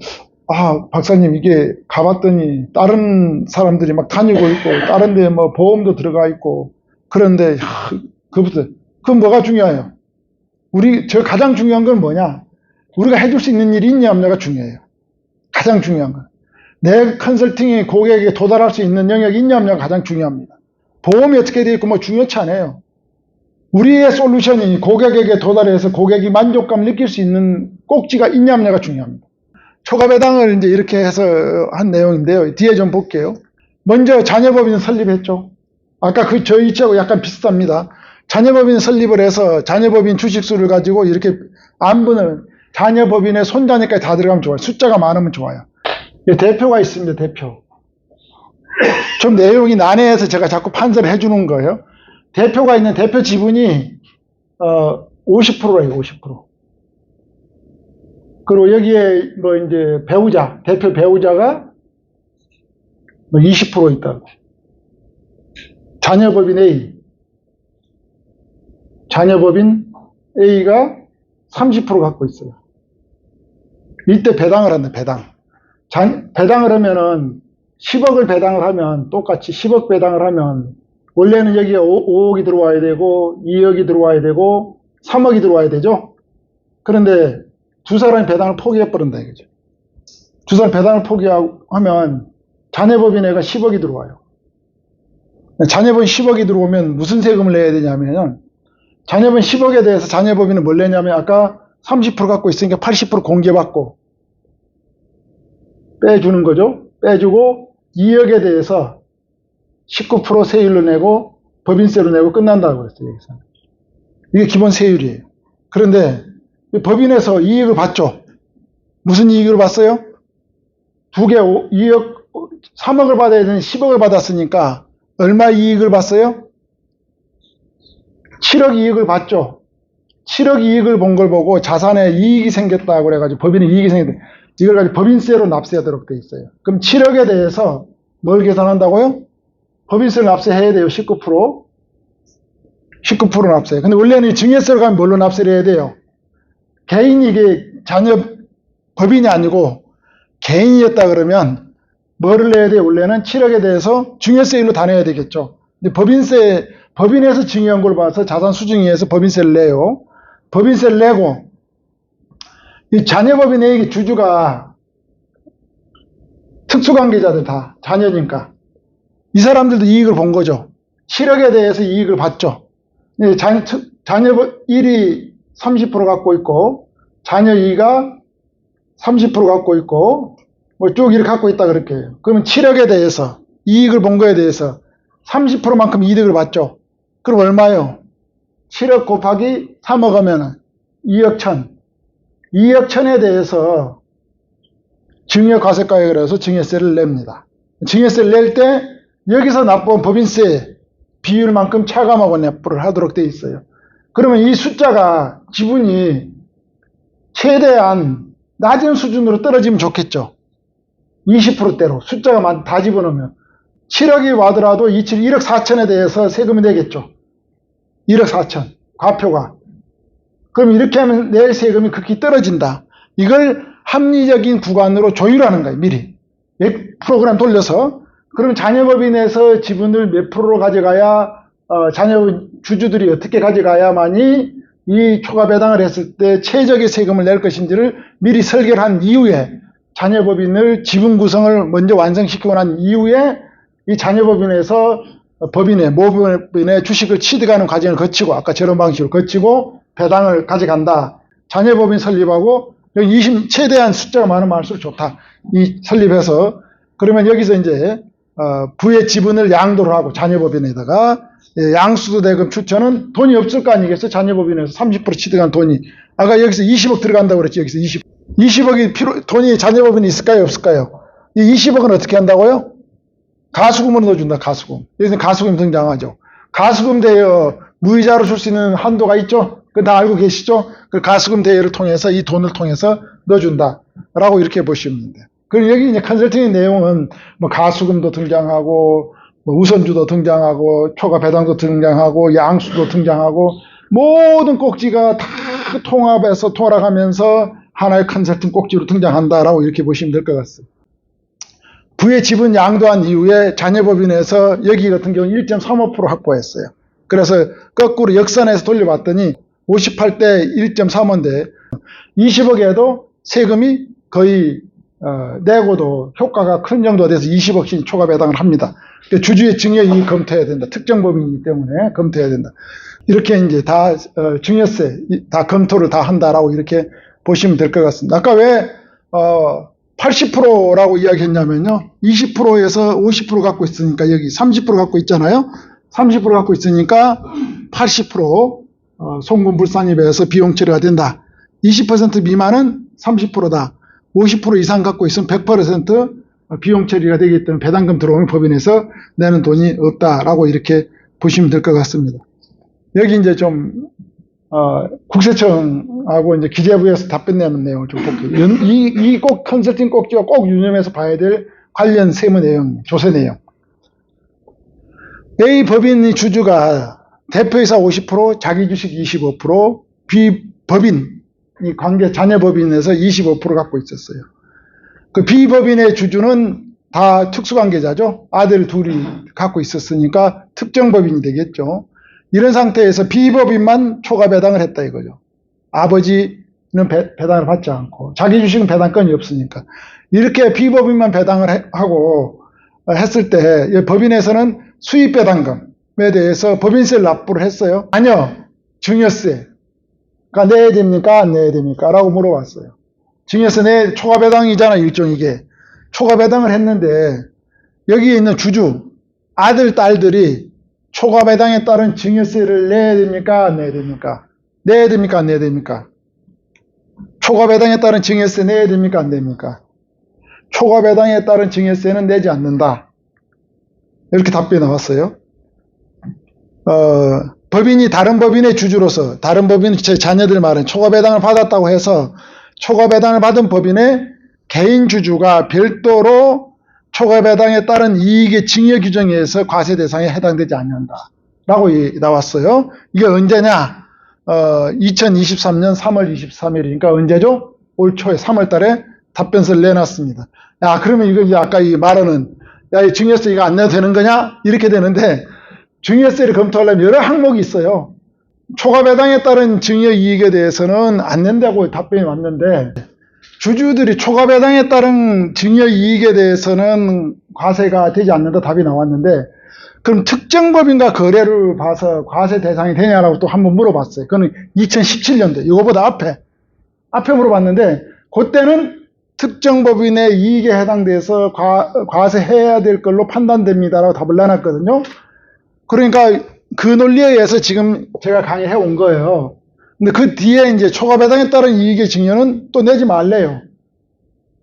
박사님, 이게 가봤더니, 다른 사람들이 막 다니고 있고, 다른 데 뭐, 보험도 들어가 있고, 그런데, 그건 뭐가 중요해요? 가장 중요한 건 뭐냐? 우리가 해줄 수 있는 일이 있냐, 없냐가 중요해요. 가장 중요한 건. 내 컨설팅이 고객에게 도달할 수 있는 영역이 있냐 없냐가 가장 중요합니다. 보험이 어떻게 되어 있고 뭐 중요치 않아요. 우리의 솔루션이 고객에게 도달해서 고객이 만족감을 느낄 수 있는 꼭지가 있냐 없냐가 중요합니다. 초과배당을 이제 이렇게 해서 한 내용인데요. 뒤에 좀 볼게요. 먼저 자녀법인 설립했죠. 아까 저희 이치하고 약간 비슷합니다. 자녀법인 설립을 해서 자녀법인 주식수를 가지고 이렇게 안분을 자녀법인의 손자니까 다 들어가면 좋아요. 숫자가 많으면 좋아요. 대표가 있습니다. 대표. 좀 내용이 난해해서 제가 자꾸 판서를 해주는 거예요. 대표가 있는 대표 지분이 50%예요. 50%. 그리고 여기에 뭐 이제 대표 배우자가 뭐 20% 있다고. 자녀법인 A가 30% 갖고 있어요. 이때 배당을 한다. 배당을 하면은 10억을 배당을 하면 똑같이 10억 배당을 하면 원래는 여기에 5억이 들어와야 되고 2억이 들어와야 되고 3억이 들어와야 되죠. 그런데 두 사람이 배당을 포기해 버린다 이거죠. 두 사람 배당을 포기하면 자녀법인에가 10억이 들어와요. 자녀법인 10억이 들어오면 무슨 세금을 내야 되냐면 자녀법인 10억에 대해서 자녀법인은 뭘 내냐면 아까 30% 갖고 있으니까 80% 공개받고 빼주는 거죠. 빼주고 2억에 대해서 19% 세율로 내고 법인세로 내고 끝난다고 그랬어요. 여기서. 이게 기본 세율이에요. 그런데 법인에서 이익을 받죠. 무슨 이익을 받어요? 2억, 3억을 받아야 되는 10억을 받았으니까 얼마 이익을 받어요? 7억 이익을 받죠. 7억 이익을 본 걸 보고 자산에 이익이 생겼다고 그래가지고 법인에 이익이 생겼다. 이걸 가지고 법인세로 납세하도록 돼 있어요. 그럼 7억에 대해서 뭘 계산한다고요? 법인세를 납세해야 돼요. 19%. 19% 납세. 근데 원래는 증여세로 가면 뭘로 납세를 해야 돼요? 개인이 이게 자녀 법인이 아니고 개인이었다 그러면 뭐를 내야 돼요? 원래는 7억에 대해서 증여세율로 다 내야 되겠죠. 근데 법인에서 증여한 걸 봐서 자산 수증위에서 법인세를 내요. 법인세를 내고 이 자녀법인의 주주가 특수관계자들 다 자녀니까 이 사람들도 이익을 본 거죠. 7억에 대해서 이익을 봤죠. 자녀 1이 30% 갖고 있고 자녀 2가 30% 갖고 있고 뭐 쭉 이렇게 갖고 있다 그렇게 해요. 그러면 7억에 대해서 이익을 본 거에 대해서 30%만큼 이득을 봤죠. 그럼 얼마요? 7억 곱하기 3억 하면 2억 1천. 2억 1천에 대해서 증여과세가액을 해서 증여세를 냅니다. 증여세를 낼 때 여기서 납부한 법인세 비율만큼 차감하고 납부를 하도록 되어 있어요. 그러면 이 숫자가 지분이 최대한 낮은 수준으로 떨어지면 좋겠죠. 20%대로 숫자가 다 집어넣으면 7억이 와더라도 1억 4천에 대해서 세금이 내겠죠. 1억 4천 과표가. 그럼 이렇게 하면 낼 세금이 극히 떨어진다. 이걸 합리적인 구간으로 조율하는 거예요. 미리 프로그램 돌려서. 그럼 자녀법인에서 지분을 몇 프로로 가져가야 자녀 주주들이 어떻게 가져가야만이 이 초과배당을 했을 때 최적의 세금을 낼 것인지를 미리 설계를 한 이후에 자녀법인을 지분 구성을 먼저 완성시키고 난 이후에 이 자녀법인에서 모법인의 주식을 취득하는 과정을 거치고 아까 저런 방식으로 거치고 배당을 가져간다. 자녀법인 설립하고 여기 최대한 숫자가 많으면 많을수록 좋다. 이 설립해서 그러면 여기서 이제 부의 지분을 양도를 하고 자녀법인에다가 양수도 대금 추천은 돈이 없을 거 아니겠어요? 자녀법인에서 30% 취득한 돈이 아까 여기서 20억 들어간다고 그랬죠. 여기서 20억이 돈이 자녀법인이 있을까요? 없을까요? 이 20억은 어떻게 한다고요? 가수금으로 넣어준다. 가수금. 여기서 가수금 등장하죠. 가수금 대여 무이자로 줄 수 있는 한도가 있죠. 그거 다 알고 계시죠? 그 가수금 대여를 통해서 이 돈을 통해서 넣어준다. 라고 이렇게 보시면 돼요. 그리고 여기 이제 컨설팅의 내용은 뭐 가수금도 등장하고 뭐 우선주도 등장하고 초과 배당도 등장하고 양수도 등장하고 모든 꼭지가 다 통합해서 돌아가면서 하나의 컨설팅 꼭지로 등장한다라고 이렇게 보시면 될 것 같습니다. 부의 지분 양도한 이후에 자녀법인에서 여기 같은 경우 1.35% 확보했어요. 그래서 거꾸로 역선해서 돌려봤더니 58대 1.35인데 20억에도 세금이 거의 내고도 효과가 큰 정도가 돼서 20억씩 초과 배당을 합니다. 주주의 증여이익 검토해야 된다. 특정 법인이기 때문에 검토해야 된다. 이렇게 이제 다 증여세 다 검토를 다 한다라고 이렇게 보시면 될 것 같습니다. 아까 왜 80%라고 이야기했냐면요. 20%에서 50% 갖고 있으니까 여기 30% 갖고 있잖아요. 30% 갖고 있으니까 80% 송금불산입에서 비용 처리가 된다. 20% 미만은 30%다. 50% 이상 갖고 있으면 100% 비용 처리가 되기 때문에 배당금 들어오면 법인에서 내는 돈이 없다라고 이렇게 보시면 될 것 같습니다. 여기 이제 좀 국세청하고 이제 기재부에서 답변 내는 내용을 좀 볼게요. 이 꼭 컨설팅 꼭지가 꼭 유념해서 봐야 될 관련 세무 내용, 조세 내용. A 법인의 주주가 대표이사 50%, 자기 주식 25%, 비법인, 이 관계 자녀법인에서 25% 갖고 있었어요. 그 비법인의 주주는 다 특수관계자죠. 아들 둘이 갖고 있었으니까 특정법인이 되겠죠. 이런 상태에서 비법인만 초과 배당을 했다 이거죠. 아버지는 배당을 받지 않고 자기 주식은 배당권이 없으니까 이렇게 비법인만 배당을 하고 했을 때 법인에서는 수입 배당금에 대해서 법인세를 납부를 했어요. 아니요. 증여세가 내야 됩니까? 안 내야 됩니까? 라고 물어봤어요. 증여세 초과 배당이잖아 일종 이게. 초과 배당을 했는데 여기에 있는 주주 아들 딸들이 초과 배당에 따른 증여세를 내야 됩니까? 안 내야 됩니까? 내야 됩니까? 안 내야 됩니까? 초과 배당에 따른 증여세 내야 됩니까? 안 됩니까? 초과 배당에 따른 증여세는 내지 않는다. 이렇게 답변이 나왔어요. 법인이 다른 법인의 주주로서 다른 법인 제 자녀들 말은 초과배당을 받았다고 해서 초과배당을 받은 법인의 개인 주주가 별도로 초과배당에 따른 이익의 증여 규정에 의해서 과세 대상에 해당되지 않는다라고 나왔어요. 이게 언제냐? 2023년 3월 23일이니까 언제죠? 올 초에 3월 달에 답변서를 내놨습니다. 야, 그러면 이거 이제 아까 이 말하는 야, 이 증여세 이거 안 내도 되는 거냐? 이렇게 되는데 증여세를 검토하려면 여러 항목이 있어요. 초과배당에 따른 증여이익에 대해서는 안 낸다고 답변이 왔는데 주주들이 초과배당에 따른 증여이익에 대해서는 과세가 되지 않는다 답이 나왔는데 그럼 특정 법인과 거래를 봐서 과세 대상이 되냐라고 또 한번 물어봤어요. 그거는 2017년도 이거보다 앞에 물어봤는데 그때는 특정 법인의 이익에 해당돼서 과세해야 될 걸로 판단됩니다라고 답을 내놨거든요. 그러니까 그 논리에 의해서 지금 제가 강의해 온 거예요. 근데 그 뒤에 이제 초과배당에 따른 이익의 증여는 또 내지 말래요.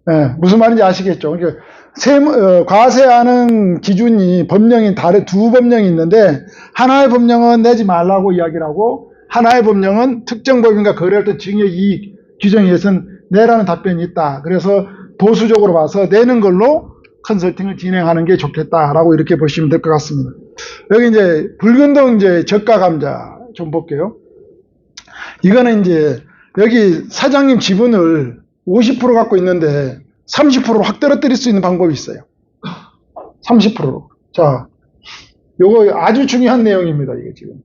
예, 무슨 말인지 아시겠죠? 그러니까 과세하는 기준이 법령이 두 법령이 있는데 하나의 법령은 내지 말라고 이야기를 하고 하나의 법령은 특정 법인과 거래할 때 증여 이익 규정에 의해서는 내라는 답변이 있다. 그래서 보수적으로 봐서 내는 걸로 컨설팅을 진행하는 게 좋겠다라고 이렇게 보시면 될 것 같습니다. 여기 이제 붉은동 이제 저가 감자 좀 볼게요. 이거는 이제 여기 사장님 지분을 50% 갖고 있는데 30%로 확 떨어뜨릴 수 있는 방법이 있어요. 30%로. 자, 요거 아주 중요한 내용입니다. 이게 지금.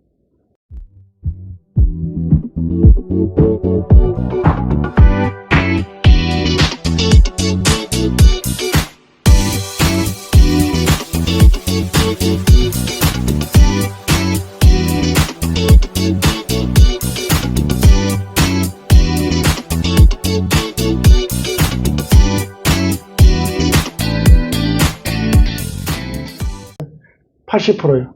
(80%요)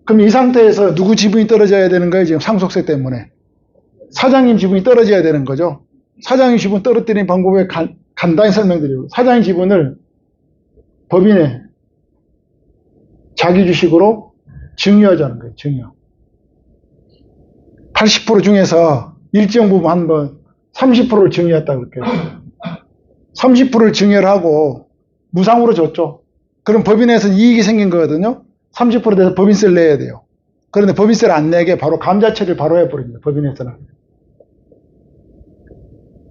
그럼 이 상태에서 누구 지분이 떨어져야 되는 거예요? 지금 상속세 때문에 사장님 지분이 떨어져야 되는 거죠. 사장님 지분 떨어뜨리는 방법을 간단히 설명드리고, 사장님 지분을 법인에 자기 주식으로 증여하자는 거예요. 증여. 80% 중에서 일정 부분 한번 30%를 증여했다고 그럴게요. 30%를 증여를 하고 무상으로 줬죠. 그럼 법인에서는 이익이 생긴 거거든요. 30% 돼서 법인세를 내야 돼요. 그런데 법인세를 안 내게 바로 감자 처리를 바로 해버립니다. 법인에서는.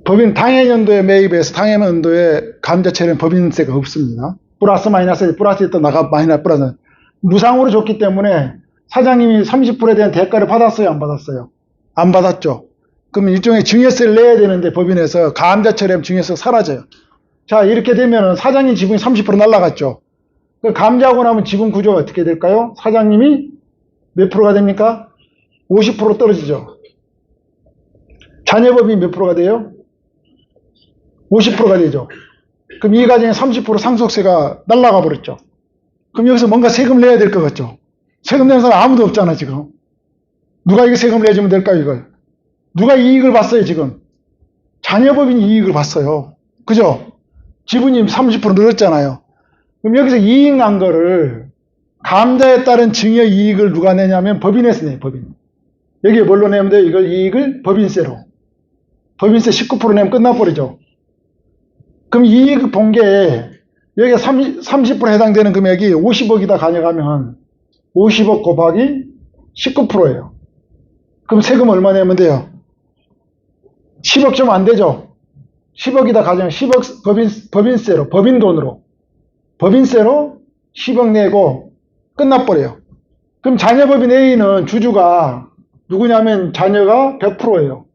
법인 당해년도에 매입해서 당해년도에 감자 처리는 법인세가 없습니다. 플러스 마이너스 플러스에 나가 마이너스 플러스 무상으로 줬기 때문에 사장님이 30%에 대한 대가를 받았어요? 안 받았어요? 안 받았죠. 그러면 일종의 증여세를 내야 되는데 법인에서 감자 처리하면 증여세가 사라져요. 자, 이렇게 되면 사장님 지분이 30% 날라갔죠. 감자하고 나면 지분 구조가 어떻게 될까요? 사장님이 몇 프로가 됩니까? 50% 떨어지죠. 자녀법인이 몇 프로가 돼요? 50%가 되죠. 그럼 이 가정에 30% 상속세가 날라가 버렸죠. 그럼 여기서 뭔가 세금을 내야 될 것 같죠. 세금 내는 사람 아무도 없잖아 지금. 누가 이거 세금을 내주면 될까요? 이걸 누가 이익을 봤어요? 지금 자녀법인이 이익을 봤어요. 그죠? 지분이 30% 늘었잖아요. 그럼 여기서 이익 난 거를 감자에 따른 증여 이익을 누가 내냐면 법인에서 내요. 법인. 여기에 뭘로 내면 돼요? 이걸 이익을 법인세로. 법인세 19% 내면 끝나버리죠. 그럼 이익 본 게 여기가 30% 해당되는 금액이 50억이다 가져가면 50억 곱하기 19%예요. 그럼 세금 얼마 내면 돼요? 10억 좀 안 되죠? 10억이다 가져가면 10억 법인세로, 법인 돈으로. 법인세로 10억 내고 끝나버려요. 그럼 자녀법인 A는 주주가 누구냐면 자녀가 100%예요.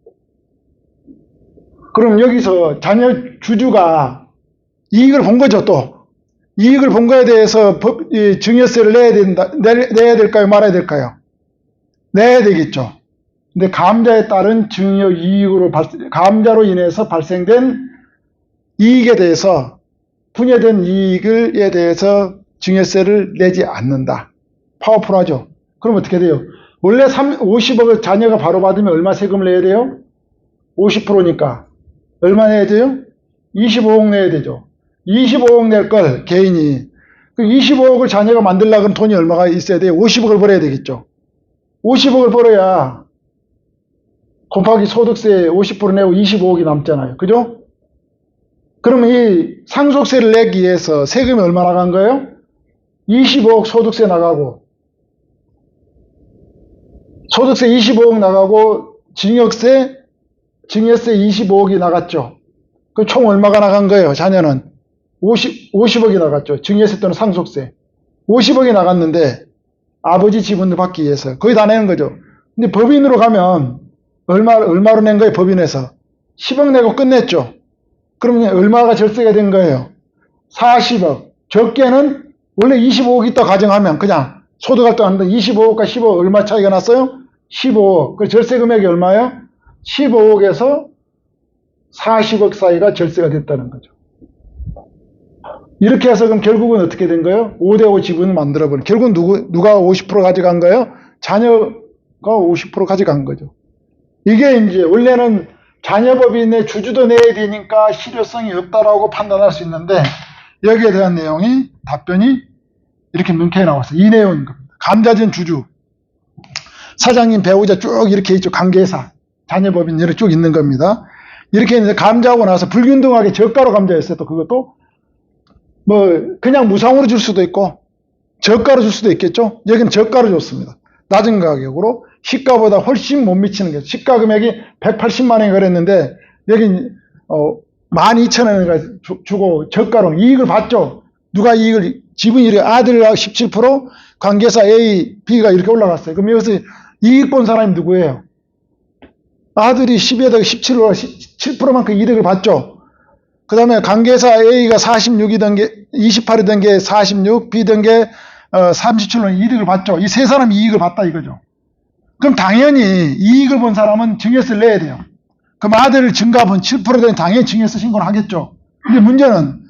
그럼 여기서 자녀 주주가 이익을 본 거죠, 또. 이익을 본 거에 대해서 증여세를 내야 될까요? 말아야 될까요? 내야 되겠죠. 근데 감자에 따른 증여 이익으로, 감자로 인해서 발생된 이익에 대해서, 분여된 이익에 대해서 증여세를 내지 않는다. 파워풀하죠? 그럼 어떻게 돼요? 원래 50억을 자녀가 바로 받으면 얼마 세금을 내야 돼요? 50%니까. 얼마 내야 돼요? 25억 내야 되죠. 25억 낼 걸, 개인이. 그럼 25억을 자녀가 만들려면 돈이 얼마가 있어야 돼요? 50억을 벌어야 되겠죠. 50억을 벌어야 곱하기 소득세 50% 내고 25억이 남잖아요. 그죠? 그러면 이 상속세를 내기 위해서 세금이 얼마 나간 거예요? 25억 소득세 나가고, 소득세 25억 나가고, 증여세 25억이 나갔죠. 그 총 얼마가 나간 거예요? 자녀는 50억이 나갔죠. 증여세 또는 상속세 50억이 나갔는데 아버지 지분을 받기 위해서 거의 다 내는 거죠. 근데 법인으로 가면 얼마로 낸 거예요? 법인에서 10억 내고 끝냈죠. 그러면 얼마가 절세가 된 거예요? 40억. 적게는 원래 25억 있다 가정하면 그냥 소득할 때 하는데 25억과 15억 얼마 차이가 났어요? 15억. 그 절세 금액이 얼마예요? 15억에서 40억 사이가 절세가 됐다는 거죠. 이렇게 해서 그럼 결국은 어떻게 된 거예요? 5대5 지분을 만들어버린. 결국은 누가 50% 가져간 거예요? 자녀가 50% 가져간 거죠. 이게 이제 원래는 자녀법인의 주주도 내야 되니까 실효성이 없다라고 판단할 수 있는데 여기에 대한 내용이 답변이 이렇게 명쾌히 나왔어요. 이 내용인 겁니다. 감자전 주주, 사장님, 배우자 쭉 이렇게 있죠. 관계사, 자녀법인 이렇게 쭉 있는 겁니다. 이렇게 있는데 감자하고 나서 불균등하게 저가로 감자였어요. 또 그것도 뭐 그냥 무상으로 줄 수도 있고 저가로 줄 수도 있겠죠. 여기는 저가로 줬습니다. 낮은 가격으로 시가보다 훨씬 못 미치는 거죠. 시가 금액이 180만 원이 그랬는데 여긴 12,000원을 주고 저가로 이익을 봤죠. 누가 이익을 지분이 이렇게 아들하고 17% 관계사 A, B가 이렇게 올라갔어요. 그럼 여기서 이익 본 사람이 누구예요? 아들이 10에다가 17%만큼 이득을 봤죠. 그 다음에 관계사 A가 46이던 게 28이던 게 46, B던 게 37로 이득을 봤죠. 이 세 사람이 이익을 봤다 이거죠. 그럼 당연히 이익을 본 사람은 증여세를 내야 돼요. 그럼 아들 증가분 7% 되면 당연히 증여세 신고를 하겠죠. 근데 문제는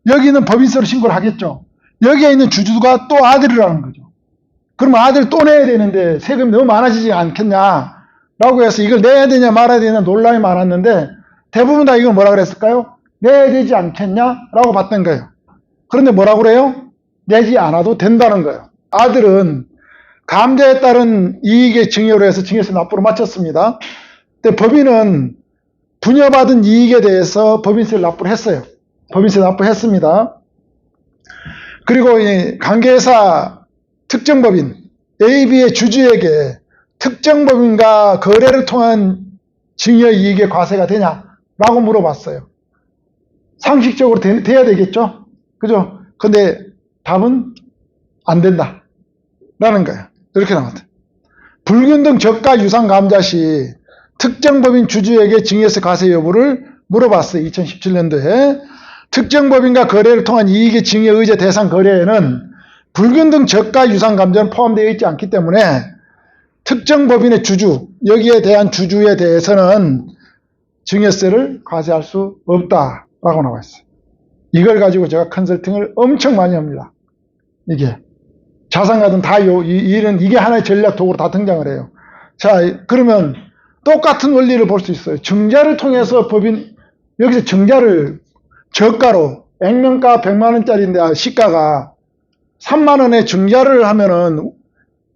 여기는 법인세로 신고를 하겠죠. 여기에 있는 주주가 또 아들이라는 거죠. 그럼 아들 또 내야 되는데 세금이 너무 많아지지 않겠냐라고 해서 이걸 내야 되냐 말아야 되냐 논란이 많았는데 대부분 다 이걸 뭐라 그랬을까요? 내야 되지 않겠냐라고 봤던 거예요. 그런데 뭐라고 그래요? 내지 않아도 된다는 거예요. 아들은 감자에 따른 이익의 증여로 해서 증여세 납부를 마쳤습니다. 근데 법인은 분여받은 이익에 대해서 법인세를 납부를 했어요. 법인세 납부했습니다. 그리고 이 관계사 특정법인 AB의 주주에게 특정법인과 거래를 통한 증여이익의 과세가 되냐라고 물어봤어요. 상식적으로 돼야 되겠죠? 그죠? 근데 답은 안 된다. 라는 거예요. 이렇게 나왔다. 불균등 저가 유상 감자 시 특정법인 주주에게 증여세 과세 여부를 물어봤어요. 2017년도에. 특정법인과 거래를 통한 이익의 증여 의제 대상 거래에는 불균등 저가 유상 감자는 포함되어 있지 않기 때문에 특정법인의 주주, 여기에 대한 주주에 대해서는 증여세를 과세할 수 없다라고 나와 있어요. 이걸 가지고 제가 컨설팅을 엄청 많이 합니다. 이게 자산가든 다 이게 하나의 전략 도구로 다 등장을 해요. 자, 그러면 똑같은 원리를 볼 수 있어요. 증자를 통해서 법인, 여기서 증자를 저가로 액면가 100만 원짜리인데 시가가 3만 원에 증자를 하면은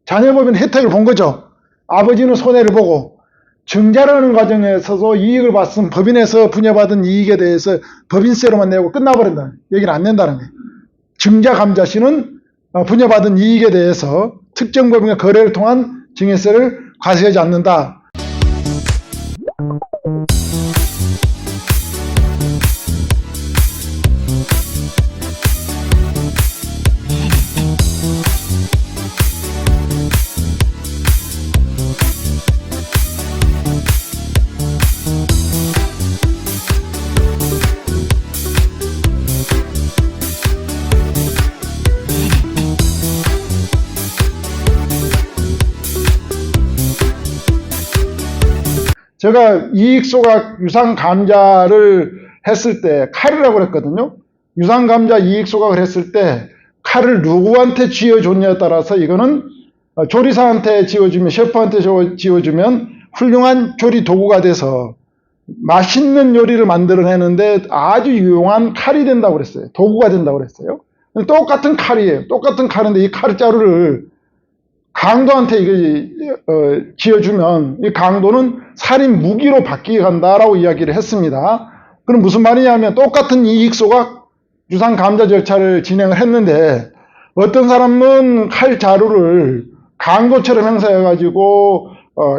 자녀법인 혜택을 본 거죠. 아버지는 손해를 보고 증자를 하는 과정에서도 이익을 봤으면 법인에서 분여받은 이익에 대해서 법인세로만 내고 끝나버린다. 여기는 안 낸다는 거예요. 증자 감자시는 분여받은 이익에 대해서 특정 법인과 거래를 통한 증여세를 과세하지 않는다. 제가 이익소각 유상감자를 했을 때 칼이라고 그랬거든요. 유상감자 이익소각을 했을 때 칼을 누구한테 쥐어줬냐에 따라서 이거는 조리사한테 쥐어주면, 셰프한테 쥐어주면 훌륭한 조리 도구가 돼서 맛있는 요리를 만들어내는데 아주 유용한 칼이 된다고 그랬어요. 도구가 된다고 그랬어요. 똑같은 칼이에요. 똑같은 칼인데 이 칼자루를 강도한테 이게 지어주면 이 강도는 살인 무기로 바뀌어 간다라고 이야기를 했습니다. 그럼 무슨 말이냐면 똑같은 이익소각 유상 감자 절차를 진행을 했는데 어떤 사람은 칼 자루를 강도처럼 행사해가지고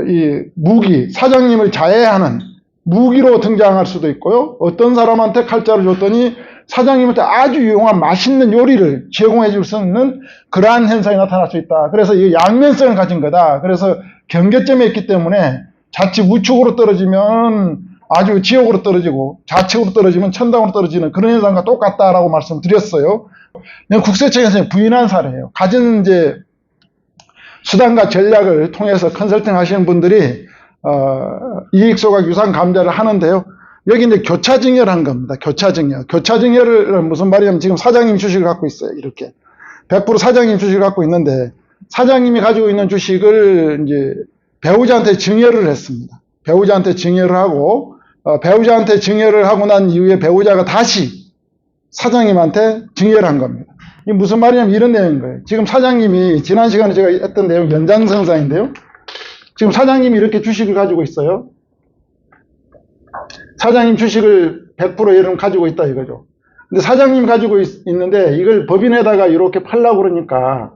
이 무기, 사장님을 자해하는 무기로 등장할 수도 있고요. 어떤 사람한테 칼자루 줬더니 사장님한테 아주 유용한 맛있는 요리를 제공해 줄 수 있는 그러한 현상이 나타날 수 있다. 그래서 이 양면성을 가진 거다. 그래서 경계점에 있기 때문에 자칫 우측으로 떨어지면 아주 지옥으로 떨어지고 좌측으로 떨어지면 천당으로 떨어지는 그런 현상과 똑같다라고 말씀드렸어요. 국세청에서 부인한 사례예요. 가진 이제 수단과 전략을 통해서 컨설팅 하시는 분들이 이익소각 유상 감자를 하는데요. 여기 이제 교차증여를 겁니다. 교차증여. 교차증여를 무슨 말이냐면 지금 사장님 주식을 갖고 있어요. 이렇게 100% 사장님 주식을 갖고 있는데 사장님이 가지고 있는 주식을 이제 배우자한테 증여를 했습니다. 배우자한테 증여를 하고 배우자한테 증여를 하고 난 이후에 배우자가 다시 사장님한테 증여를 한 겁니다. 이게 무슨 말이냐면 이런 내용인 거예요. 지금 사장님이 지난 시간에 제가 했던 내용 연장선상인데요. 지금 사장님이 이렇게 주식을 가지고 있어요. 사장님 주식을 100% 예를 가지고 있다 이거죠. 근데 사장님이 가지고 있는데 이걸 법인에다가 이렇게 팔려고 그러니까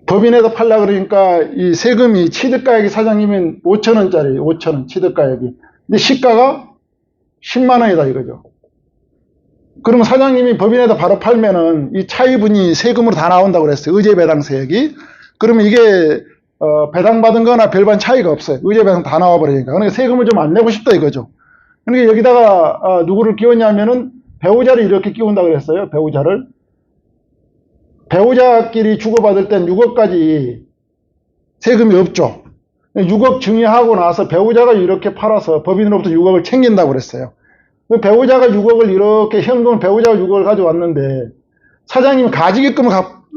법인에다 팔려고 그러니까 이 세금이 취득가액이 사장님은 5,000원짜리 5,000원 취득가액이. 근데 시가가 10만 원이다 이거죠. 그러면 사장님이 법인에다 바로 팔면은 이 차이분이 세금으로 다 나온다고 그랬어요. 의제배당세액이. 그러면 이게 배당받은 거나 별반 차이가 없어요. 의제배당 다 나와버리니까. 그러니까 세금을 좀 안 내고 싶다 이거죠. 그러니까 여기다가 누구를 끼웠냐면은 배우자를 이렇게 끼운다고 그랬어요. 배우자를. 배우자끼리 주고받을 땐 6억까지 세금이 없죠. 6억 증여하고 나서 배우자가 이렇게 팔아서 법인으로부터 6억을 챙긴다고 그랬어요. 배우자가 6억을 이렇게 현금을 배우자가 6억을 가져왔는데 사장님이 가지기금을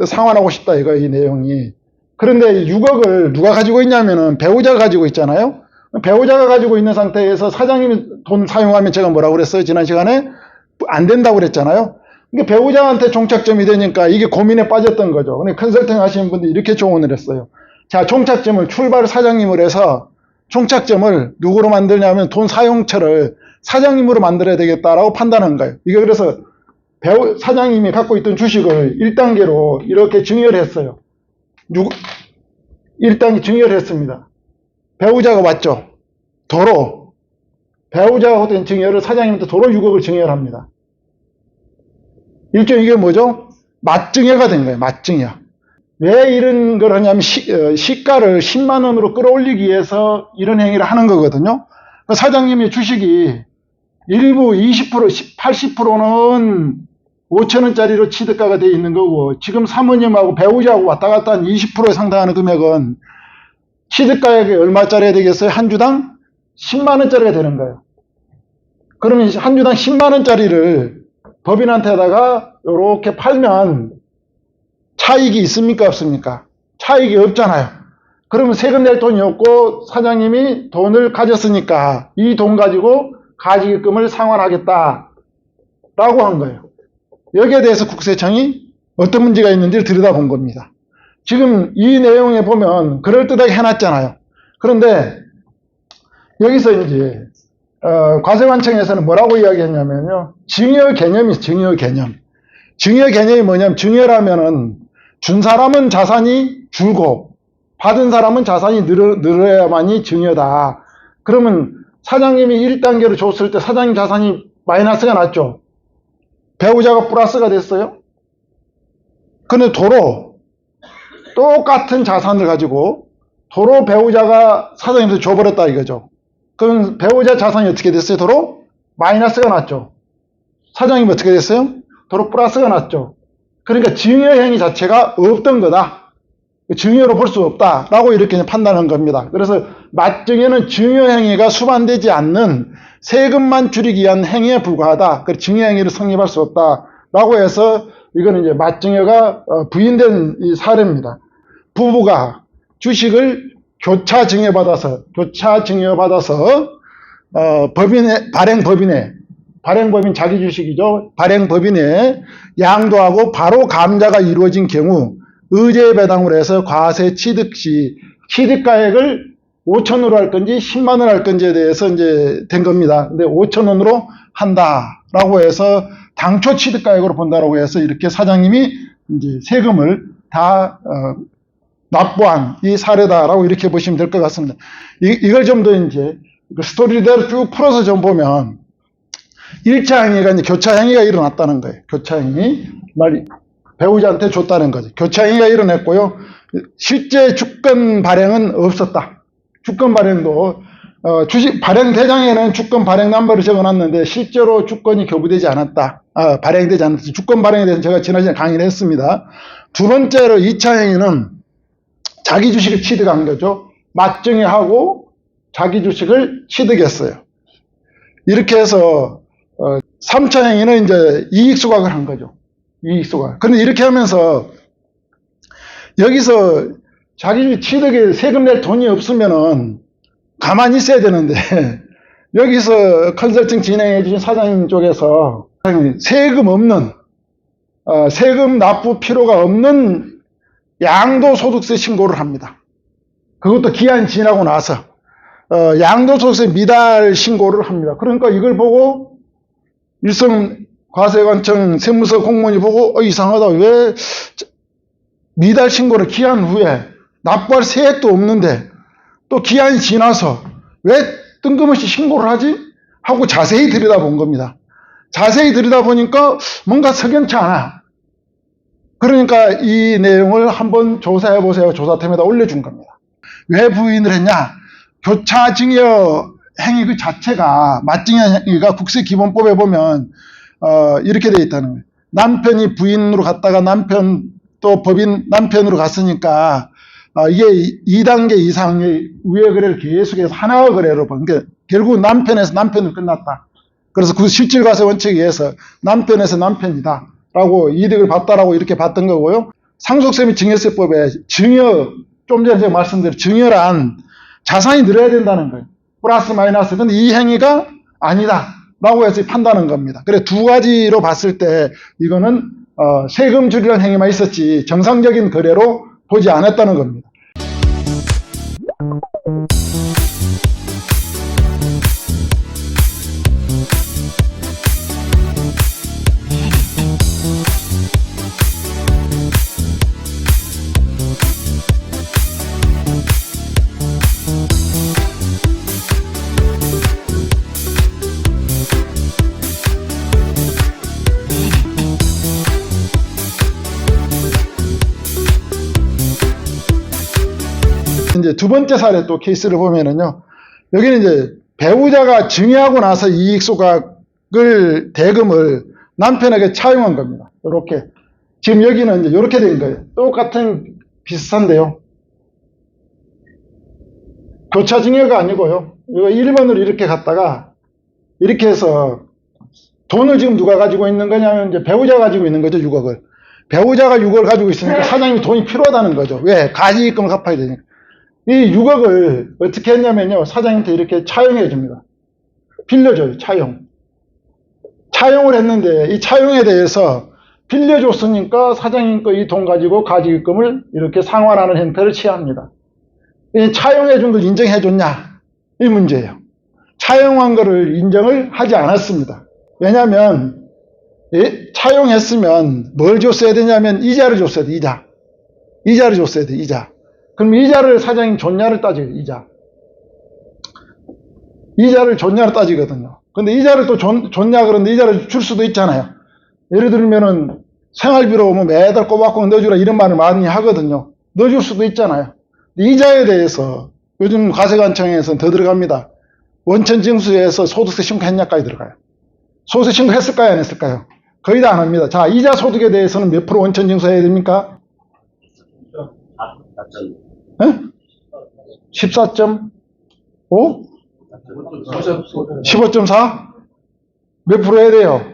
상환하고 싶다 이거 이 내용이. 그런데 6억을 누가 가지고 있냐면은 배우자가 가지고 있잖아요. 배우자가 가지고 있는 상태에서 사장님이 돈 사용하면 제가 뭐라고 그랬어요? 지난 시간에 안 된다고 그랬잖아요. 그러니까 배우자한테 종착점이 되니까 이게 고민에 빠졌던 거죠. 근데 컨설팅 하시는 분들이 이렇게 조언을 했어요. 자, 종착점을 출발 사장님을 해서 종착점을 누구로 만드냐면 돈 사용처를 사장님으로 만들어야 되겠다라고 판단한 거예요. 이게 그래서 사장님이 갖고 있던 주식을 1단계로 이렇게 증여를 했어요. 1단계 증여를 했습니다. 배우자가 왔죠. 도로. 배우자가 된 증여를 사장님한테 도로 6억을 증여를 합니다. 일종의 이게 뭐죠? 맞증여가 된 거예요. 맞증여. 왜 이런 걸 하냐면 시가를 10만 원으로 끌어올리기 위해서 이런 행위를 하는 거거든요. 사장님의 주식이 일부 20%, 80%는 5,000원짜리로 취득가가 되어 있는 거고 지금 사모님하고 배우자하고 왔다 갔다 한 20%에 상당하는 금액은 취득가액이 얼마짜리가 되겠어요? 한 주당 10만 원짜리가 되는 거예요. 그러면 한 주당 10만 원짜리를 법인한테다가 이렇게 팔면 차익이 있습니까? 없습니까? 차익이 없잖아요. 그러면 세금 낼 돈이 없고 사장님이 돈을 가졌으니까 이 돈 가지고 가지기금을 상환하겠다 라고 한 거예요. 여기에 대해서 국세청이 어떤 문제가 있는지를 들여다본 겁니다. 지금 이 내용에 보면 그럴듯하게 해놨잖아요. 그런데 여기서 이제 과세관청에서는 뭐라고 이야기했냐면요. 증여 개념이 증여 개념. 증여 개념이 뭐냐면 증여라면은 준 사람은 자산이 줄고 받은 사람은 자산이 늘어야만이 증여다. 그러면 사장님이 1단계로 줬을 때 사장님 자산이 마이너스가 났죠. 배우자가 플러스가 됐어요. 근데 도로 똑같은 자산을 가지고 도로 배우자가 사장님한테 줘버렸다 이거죠. 그럼 배우자 자산이 어떻게 됐어요? 도로 마이너스가 났죠. 사장님 어떻게 됐어요? 도로 플러스가 났죠. 그러니까 증여 행위 자체가 없던 거다. 증여로 볼 수 없다라고 이렇게 판단한 겁니다. 그래서 맞증여는 증여 행위가 수반되지 않는 세금만 줄이기 위한 행위에 불과하다. 그래서 증여 행위를 성립할 수 없다라고 해서 이거는 이제 맞증여가 부인된 이 사례입니다. 부부가 주식을 교차 증여받아서 발행법인 자기 주식이죠. 발행법인에 양도하고 바로 감자가 이루어진 경우 의제 배당으로 해서 과세 취득 시 취득가액을 5,000원으로 할 건지 10만 원 할 건지에 대해서 이제 된 겁니다. 근데 5,000원으로 한다라고 해서 당초 취득가액으로 본다라고 해서 이렇게 사장님이 이제 세금을 다 납부한 이 사례다라고 이렇게 보시면 될 것 같습니다. 이걸 좀 더 이제 그 스토리대로 쭉 풀어서 좀 보면 1차 행위가 이제 교차 행위가 일어났다는 거예요. 교차 행위. 배우자한테 줬다는 거죠. 교차 행위가 일어났고요. 실제 주권 발행은 없었다. 주권 발행도 주식 발행 대장에는 주권 발행 넘버를 적어놨는데 실제로 주권이 교부되지 않았다. 발행되지 않았다. 주권 발행에 대해서 제가 지난주에 강의를 했습니다. 두 번째로 2차 행위는 자기 주식을 취득한 거죠. 맞증이하고 자기 주식을 취득했어요. 이렇게 해서 3차 행위는 이제 이익 소각을 한 거죠. 이익 소각. 그런데 이렇게 하면서 여기서 자기 취득에 세금 낼 돈이 없으면은 가만히 있어야 되는데 여기서 컨설팅 진행해 주신 사장님 쪽에서 세금 없는 세금 납부 필요가 없는 양도소득세 신고를 합니다. 그것도 기한 지나고 나서 양도소득세 미달 신고를 합니다. 그러니까 이걸 보고 일선과세관청 세무서 공무원이 보고 이상하다. 왜 미달 신고를 기한 후에 납부할 세액도 없는데 또 기한이 지나서 왜 뜬금없이 신고를 하지? 하고 자세히 들여다본 겁니다. 자세히 들여다보니까 뭔가 석연치 않아. 그러니까 이 내용을 한번 조사해보세요. 조사팀에다 올려준 겁니다. 왜 부인을 했냐? 교차증여 행위 그 자체가, 맞증여 행위가 국세기본법에 보면 이렇게 되어 있다는 거예요. 남편이 부인으로 갔다가 남편 또 법인 남편으로 갔으니까 이게 2단계 이상의 우회 거래를 계속해서 하나의 거래로 본. 그러니까 결국 남편에서 남편으로 끝났다. 그래서 그 실질과세 원칙에 의해서 남편에서 남편이다 라고 이득을 봤다라고 이렇게 봤던 거고요. 상속세 및 증여세법에 증여, 좀 전에 제가 말씀드린 증여란 자산이 늘어야 된다는 거예요. 플러스 마이너스. 근데 이 행위가 아니다 라고 해서 판단한 겁니다. 그래 두 가지로 봤을 때 이거는 세금 줄이라는 행위만 있었지 정상적인 거래로 보지 않았다는 겁니다. 이제 두 번째 사례 또 케이스를 보면은요, 여기는 이제 배우자가 증여하고 나서 이익 소각을 대금을 남편에게 차용한 겁니다. 이렇게 지금 여기는 이제 이렇게 된 거예요. 똑같은 비슷한데요. 교차 증여가 아니고요. 이거 1번으로 이렇게 갔다가 이렇게 해서 돈을 지금 누가 가지고 있는 거냐면 이제 배우자가 가지고 있는 거죠. 6억을. 배우자가 6억을 가지고 있으니까 사장님이 돈이 필요하다는 거죠. 왜? 가지입금을 갚아야 되니까. 이 6억을 어떻게 했냐면요. 사장님한테 이렇게 차용해 줍니다. 빌려줘요. 차용. 차용을 했는데 이 차용에 대해서 빌려줬으니까 사장님 거 이 돈 가지고 가지입금을 이렇게 상환하는 형태를 취합니다. 이 차용해 준 걸 인정해 줬냐? 이 문제예요. 차용한 거를 인정을 하지 않았습니다. 왜냐하면 차용했으면 뭘 줬어야 되냐면 이자를 줬어야 돼. 이자. 이자를 줬어야 돼. 이자. 그럼 이자를 사장님 줬냐를 따져요. 이자. 이자를 줬냐를 따지거든요. 근데 이자를 또 줬냐 그런데 이자를 줄 수도 있잖아요. 예를 들면은 생활비로 뭐 매달 꼬박꼬박 넣어주라 이런 말을 많이 하거든요. 넣어줄 수도 있잖아요. 이자에 대해서 요즘 과세관청에서는 더 들어갑니다. 원천징수에서 소득세 신고했냐까지 들어가요. 소득세 신고했을까요? 안 했을까요? 거의 다 안 합니다. 자, 이자 소득에 대해서는 몇 프로 원천징수해야 됩니까? 14.5? 15.4? 몇 프로 해야 돼요?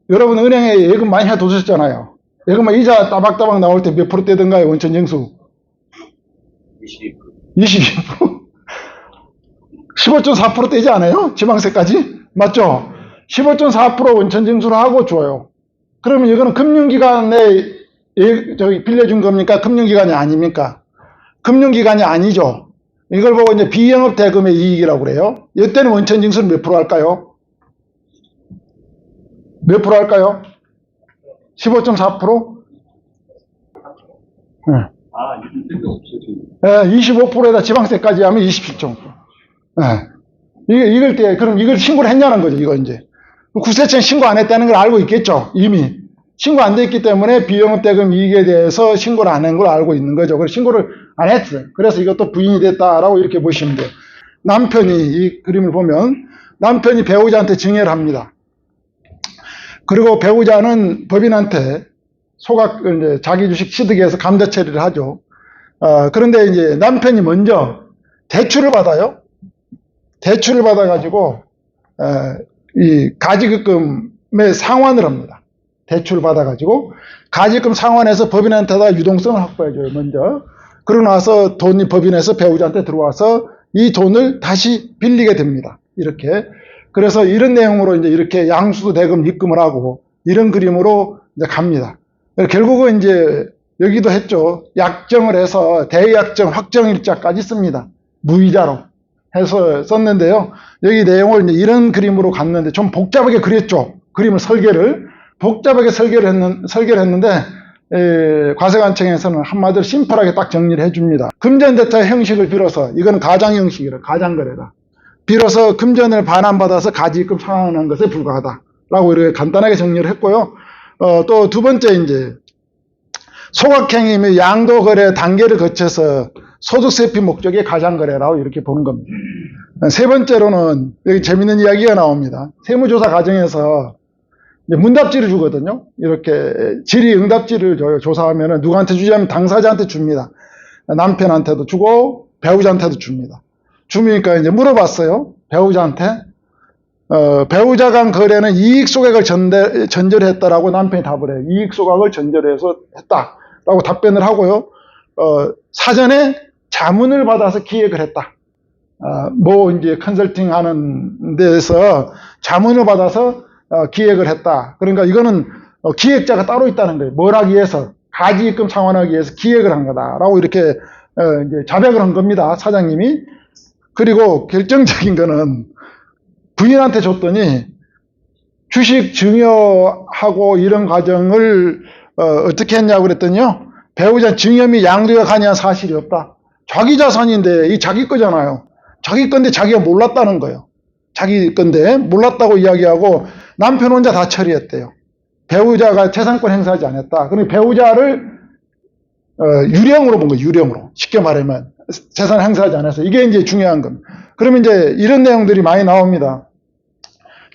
여러분 은행에 예금 많이 해두셨잖아요. 예금만 이자 따박따박 나올 때 몇 프로 떼던가요? 원천징수? 22%? 15.4% 떼지 않아요? 지방세까지? 맞죠? 15.4% 원천징수를 하고 줘요. 그러면 이거는 금융기관에 저기 빌려준 겁니까? 금융기관이 아닙니까? 금융기관이 아니죠. 이걸 보고 이제 비영업 대금의 이익이라고 그래요. 이때는 원천 징수는 몇 프로 할까요? 몇 프로 할까요? 15.4%? 네. 아, 이게 없어지네. 25%에다 지방세까지 하면 27.5%. 이걸 때, 그럼 이걸 신고를 했냐는 거죠, 이거 이제. 국세청 신고 안 했다는 걸 알고 있겠죠, 이미. 신고 안 돼 있기 때문에 비영업대금 이익에 대해서 신고를 안 한 걸 알고 있는 거죠. 그래서 신고를 안 했어요. 그래서 이것도 부인이 됐다라고 이렇게 보시면 돼요. 남편이, 이 그림을 보면, 남편이 배우자한테 증여를 합니다. 그리고 배우자는 법인한테 이제 자기 주식 취득해서 감자 처리를 하죠. 그런데 이제 남편이 먼저 대출을 받아요. 대출을 받아가지고, 이 가지급금에 상환을 합니다. 대출을 받아가지고, 가지급금 상환해서 법인한테다 유동성을 확보해줘요, 먼저. 그러고 나서 돈이 법인에서 배우자한테 들어와서 이 돈을 다시 빌리게 됩니다. 이렇게. 그래서 이런 내용으로 이제 이렇게 양수도 대금 입금을 하고, 이런 그림으로 이제 갑니다. 결국은 이제 여기도 했죠. 약정을 해서 대약정 확정일자까지 씁니다. 무이자로 해서 썼는데요. 여기 내용을 이제 이런 그림으로 갔는데 좀 복잡하게 그렸죠. 그림을 복잡하게 설계를 했는데 과세관청에서는 한마디로 심플하게 딱 정리를 해줍니다. 금전대차 형식을 빌어서, 이거는 가장 형식이라 가장거래다. 빌어서 금전을 반환받아서 가지입금 상환한 것에 불과하다라고 이렇게 간단하게 정리를 했고요. 또 두 번째 이제 소각행위 및 양도거래 단계를 거쳐서 소득세피 목적의 가장거래라고 이렇게 보는 겁니다. 세 번째로는 여기 재밌는 이야기가 나옵니다. 세무조사 과정에서 이제 문답지를 주거든요. 이렇게 질의응답지를 줘요. 조사하면 누구한테 주냐면 당사자한테 줍니다. 남편한테도 주고 배우자한테도 줍니다. 주니까 이제 물어봤어요. 배우자한테. 배우자 간 거래는 이익 소각을 전제했다라고 남편이 답을 해요. 이익 소각을 전제해서 했다라고 답변을 하고요. 사전에 자문을 받아서 기획을 했다. 뭐 이제 컨설팅 하는 데서 자문을 받아서 기획을 했다. 그러니까 이거는 기획자가 따로 있다는 거예요. 뭘 하기 위해서? 가지입금 상환하기 위해서 기획을 한 거다라고 이렇게 이제 자백을 한 겁니다. 사장님이. 그리고 결정적인 거는 부인한테 줬더니 주식 증여하고 이런 과정을 어떻게 했냐고 그랬더니요. 배우자 증여 및 양도에 관여한 사실이 없다. 자기 자산인데 이 자기 거잖아요. 자기 건데 자기가 몰랐다는 거예요. 자기 건데 몰랐다고 이야기하고 남편 혼자 다 처리했대요. 배우자가 재산권 행사하지 않았다. 그러니 배우자를 유령으로 본 거예요. 유령으로. 쉽게 말하면 재산 행사하지 않아서. 이게 이제 중요한 겁니다. 그러면 이제 이런 내용들이 많이 나옵니다.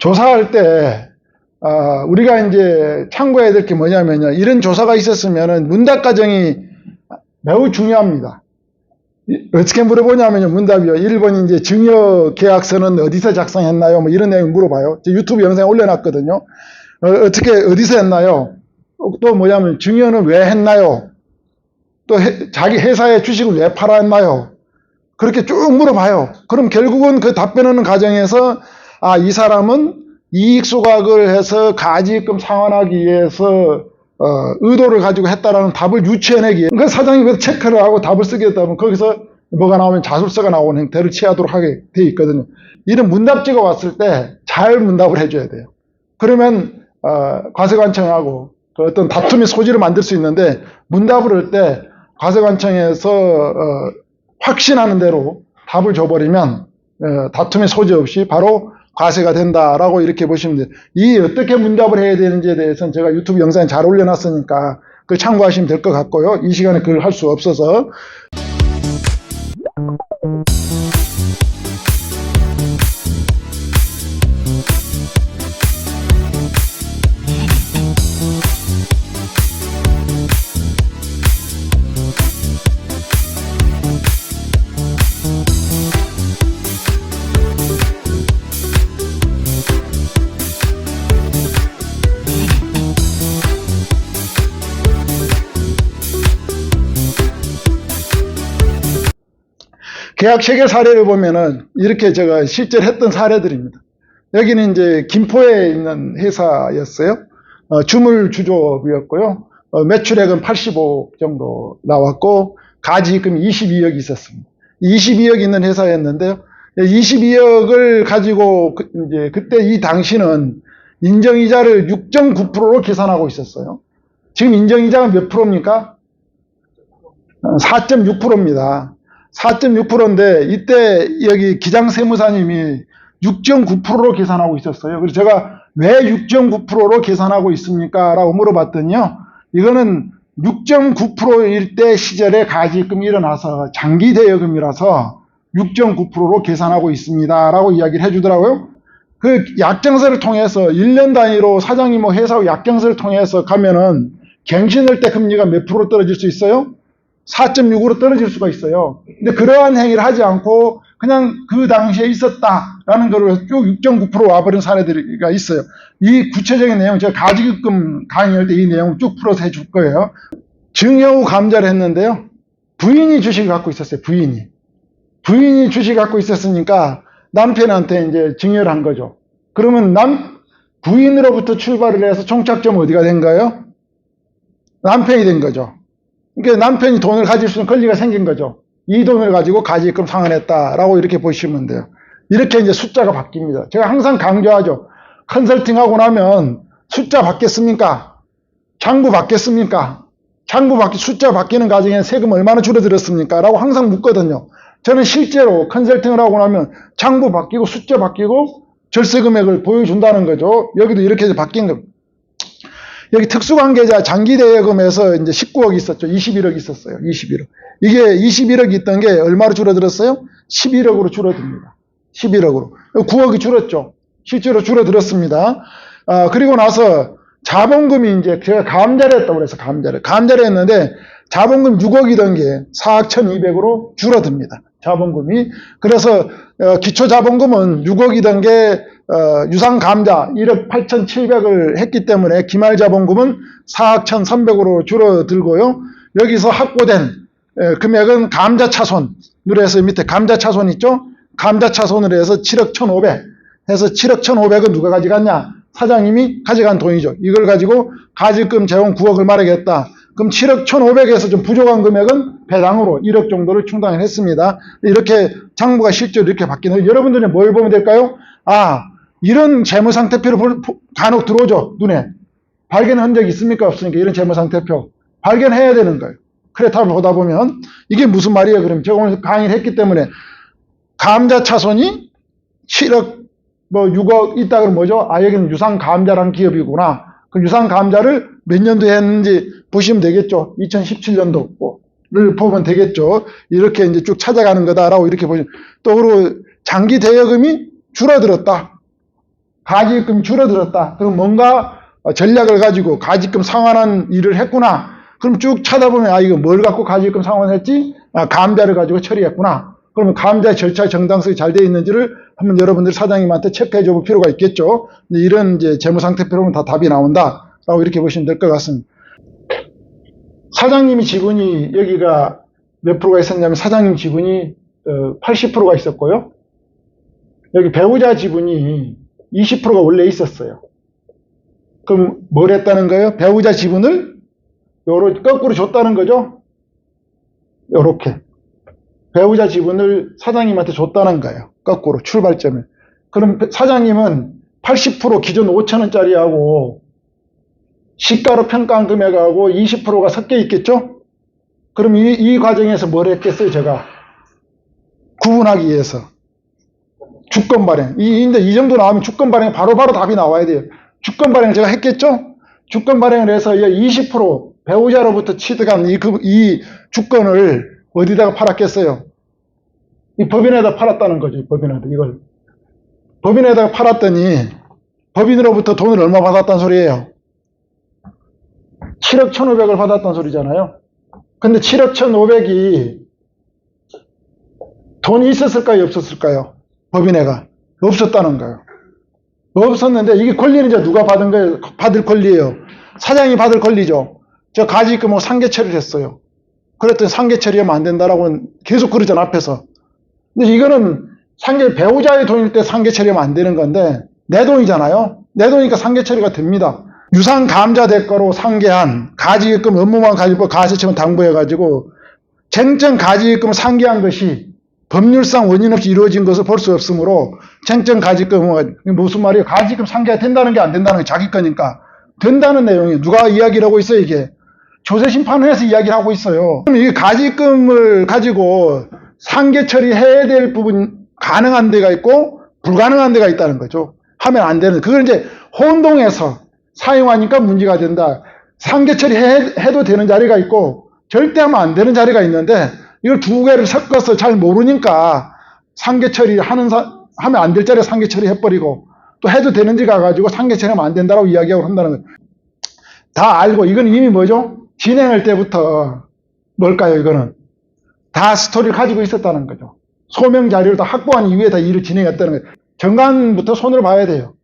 조사할 때 우리가 이제 참고해야 될 게 뭐냐면요. 이런 조사가 있었으면은 문답 과정이 매우 중요합니다. 어떻게 물어보냐면요. 문답이요. 1번 이제 증여 계약서는 어디서 작성했나요? 뭐 이런 내용 물어봐요. 제 유튜브 영상에 올려놨거든요. 어떻게 어디서 했나요? 또 뭐냐면 증여는 왜 했나요? 또 자기 회사의 주식을 왜 팔았나요? 그렇게 쭉 물어봐요. 그럼 결국은 그 답변하는 과정에서 이 사람은 이익 소각을 해서 가지입금 상환하기 위해서 의도를 가지고 했다라는 답을 유추해내기 위해 그 사장이 그래서 체크를 하고 답을 쓰겠다면 거기서 뭐가 나오면 자술서가 나오는 형태를 취하도록 하게 돼 있거든요. 이런 문답지가 왔을 때 잘 문답을 해줘야 돼요. 그러면 과세관청하고 그 어떤 다툼의 소지를 만들 수 있는데 문답을 할 때 과세관청에서 확신하는 대로 답을 줘버리면 다툼의 소지 없이 바로 과세가 된다라고 이렇게 보시면 돼요. 이 어떻게 문답을 해야 되는지에 대해서는 제가 유튜브 영상에 잘 올려놨으니까 그걸 참고하시면 될 것 같고요. 이 시간에 그걸 할 수 없어서. 계약 체결 사례를 보면은 이렇게 제가 실제로 했던 사례들입니다. 여기는 이제 김포에 있는 회사였어요. 주물주족이었고요. 매출액은 85 정도 나왔고, 가지금 22억이 있었습니다. 22억 있는 회사였는데요. 22억을 가지고, 이제 그때 이 당시는 인정이자를 6.9%로 계산하고 있었어요. 지금 인정이자가 몇 프로입니까? 4.6%입니다. 4.6%인데, 이때 여기 기장세무사님이 6.9%로 계산하고 있었어요. 그래서 제가 왜 6.9%로 계산하고 있습니까? 라고 물어봤더니요. 이거는 6.9%일 때 시절에 가지입금이 일어나서 장기 대여금이라서 6.9%로 계산하고 있습니다. 라고 이야기를 해주더라고요. 그 약정서를 통해서 1년 단위로 사장님 뭐 회사 약정서를 통해서 가면은 갱신할 때 금리가 몇 프로 떨어질 수 있어요? 4.6으로 떨어질 수가 있어요. 근데 그러한 행위를 하지 않고 그냥 그 당시에 있었다라는 거를 쭉 6.9% 와버린 사례들이 있어요. 이 구체적인 내용 제가 가지급금 강의할 때 이 내용을 쭉 풀어서 해줄 거예요. 증여후 감자를 했는데요. 부인이 주식을 갖고 있었어요. 부인이 주식을 갖고 있었으니까 남편한테 이제 증여를 한 거죠. 그러면 부인으로부터 출발을 해서 종착점 어디가 된 거예요? 남편이 된 거죠. 그러니까 남편이 돈을 가질 수 있는 권리가 생긴 거죠. 이 돈을 가지고 가지입금 상환했다라고 이렇게 보시면 돼요. 이렇게 이제 숫자가 바뀝니다. 제가 항상 강조하죠. 컨설팅하고 나면 숫자 바뀌었습니까? 장부 바뀌었습니까? 숫자 바뀌는 과정에 세금 얼마나 줄어들었습니까? 라고 항상 묻거든요. 저는 실제로 컨설팅을 하고 나면 장부 바뀌고 숫자 바뀌고 절세 금액을 보여준다는 거죠. 여기도 이렇게 바뀐 겁니다. 여기 특수관계자 장기대여금에서 이제 19억 있었죠. 21억 있었어요. 21억. 이게 21억 있던 게 얼마로 줄어들었어요? 11억으로 줄어듭니다. 11억으로. 9억이 줄었죠. 실제로 줄어들었습니다. 그리고 나서 자본금이 이제 제가 감자를 했다고 그래서 감자를 했는데 자본금 6억이던 게 4억 1200으로 줄어듭니다. 자본금이. 그래서 기초자본금은 6억이던 게 유상감자 1억 8700을 했기 때문에 기말자본금은 4억 1300으로 줄어들고요. 여기서 확보된 금액은 감자차손으로 해서 밑에 감자차손 있죠? 감자차손으로 해서 7억 1500 해서 7억 1500은 누가 가져갔냐? 사장님이 가져간 돈이죠. 이걸 가지고 가지금 재원 9억을 마련했다. 그럼 7억 1500에서 좀 부족한 금액은 배당으로 1억 정도를 충당을 했습니다. 이렇게 장부가 실제로 이렇게 바뀌는, 여러분들은 뭘 보면 될까요? 이런 재무상태표를 간혹 들어오죠, 눈에. 발견한 적이 있습니까? 없습니까? 이런 재무상태표. 발견해야 되는 거예요. 크레타를 보다 보면. 이게 무슨 말이에요? 그럼 제가 오늘 강의를 했기 때문에 감자차손이 7억, 6억 있다 그러면 뭐죠? 여기는 유상감자라는 기업이구나. 그 유상감자를 몇 년도에 했는지 보시면 되겠죠. 2017년도를 보면 되겠죠. 이렇게 이제 쭉 찾아가는 거다라고 이렇게 보시면. 또 그리고 장기 대여금이 줄어들었다. 가지입금이 줄어들었다. 그럼 뭔가 전략을 가지고 가지입금 상환한 일을 했구나. 그럼 쭉 찾아보면 이거 뭘 갖고 가지입금 상환했지? 감자를 가지고 처리했구나. 그러면 감자의 절차 정당성이 잘 되어 있는지를 한번 여러분들 사장님한테 체크해 줄 필요가 있겠죠. 이런 이제 재무상태표로 보면 다 답이 나온다라고 이렇게 보시면 될 것 같습니다. 사장님이 지분이 여기가 몇 프로가 있었냐면 사장님 지분이 80%가 있었고요. 여기 배우자 지분이 20%가 원래 있었어요. 그럼 뭘 했다는 거예요? 배우자 지분을 요렇게 거꾸로 줬다는 거죠. 요렇게. 배우자 지분을 사장님한테 줬다는 거예요. 거꾸로 출발점에. 그럼 사장님은 80% 기존 5천원짜리하고 시가로 평가한 금액하고 20%가 섞여 있겠죠? 그럼 이 과정에서 뭘 했겠어요, 제가? 구분하기 위해서. 주권 발행. 근데 이 정도 나오면 주권 발행 바로바로 답이 나와야 돼요. 주권 발행을 제가 했겠죠? 주권 발행을 해서 20% 배우자로부터 취득한 이 주권을 어디다가 팔았겠어요? 이 법인에다 팔았다는 거죠, 법인에다. 이걸. 법인에다가 팔았더니 법인으로부터 돈을 얼마 받았다는 소리예요? 7억 1500을 받았다는 소리잖아요. 근데 7억 1500이 돈이 있었을까요? 없었을까요? 법인회가. 없었다는 거예요. 없었는데 이게 권리는 이제 누가 받은 거예요? 받을 권리예요. 사장이 받을 권리죠. 저 가지입금 뭐 상계 처리를 했어요. 그랬더니 상계 처리하면 안 된다라고 계속 그러잖아, 앞에서. 근데 이거는 배우자의 돈일 때 상계 처리하면 안 되는 건데 내 돈이잖아요. 내 돈이니까 상계 처리가 됩니다. 유상 감자 대가로 상계한 가지입금 업무만 가지고 가세청은 당부해가지고 쟁점 가지입금을 상계한 것이 법률상 원인 없이 이루어진 것을 볼 수 없으므로 쟁점 가지입금은 무슨 말이에요? 가지입금 상계가 된다는 게 안 된다는 게 자기 거니까 된다는 내용이 누가 이야기를 하고 있어요 이게? 조세심판원에서 이야기를 하고 있어요. 그럼 이 가지입금을 가지고 상계 처리해야 될 부분 가능한 데가 있고 불가능한 데가 있다는 거죠. 하면 안 되는. 그걸 이제 혼동해서 사용하니까 문제가 된다. 상계 처리해도 되는 자리가 있고 절대 하면 안 되는 자리가 있는데 이걸 두 개를 섞어서 잘 모르니까 상계 처리하면 안 될 자리에 상계 처리해버리고 또 해도 되는지 가가지고 상계 처리하면 안 된다고 이야기하고 한다는 거예요. 다 알고 이건 이미 뭐죠? 진행할 때부터 뭘까요? 이거는 다 스토리를 가지고 있었다는 거죠. 소명 자료를 다 확보한 이후에 다 일을 진행했다는 거예요. 정관부터 손으로 봐야 돼요.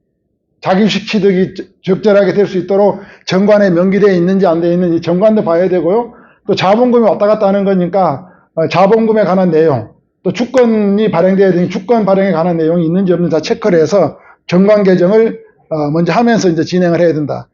자기주식 취득이 적절하게 될 수 있도록 정관에 명기되어 있는지 안 되어 있는지 정관도 봐야 되고요. 또 자본금이 왔다 갔다 하는 거니까 자본금에 관한 내용, 또 주권이 발행되어야 되니 주권 발행에 관한 내용이 있는지 없는지 다 체크를 해서 정관 개정을 먼저 하면서 이제 진행을 해야 된다.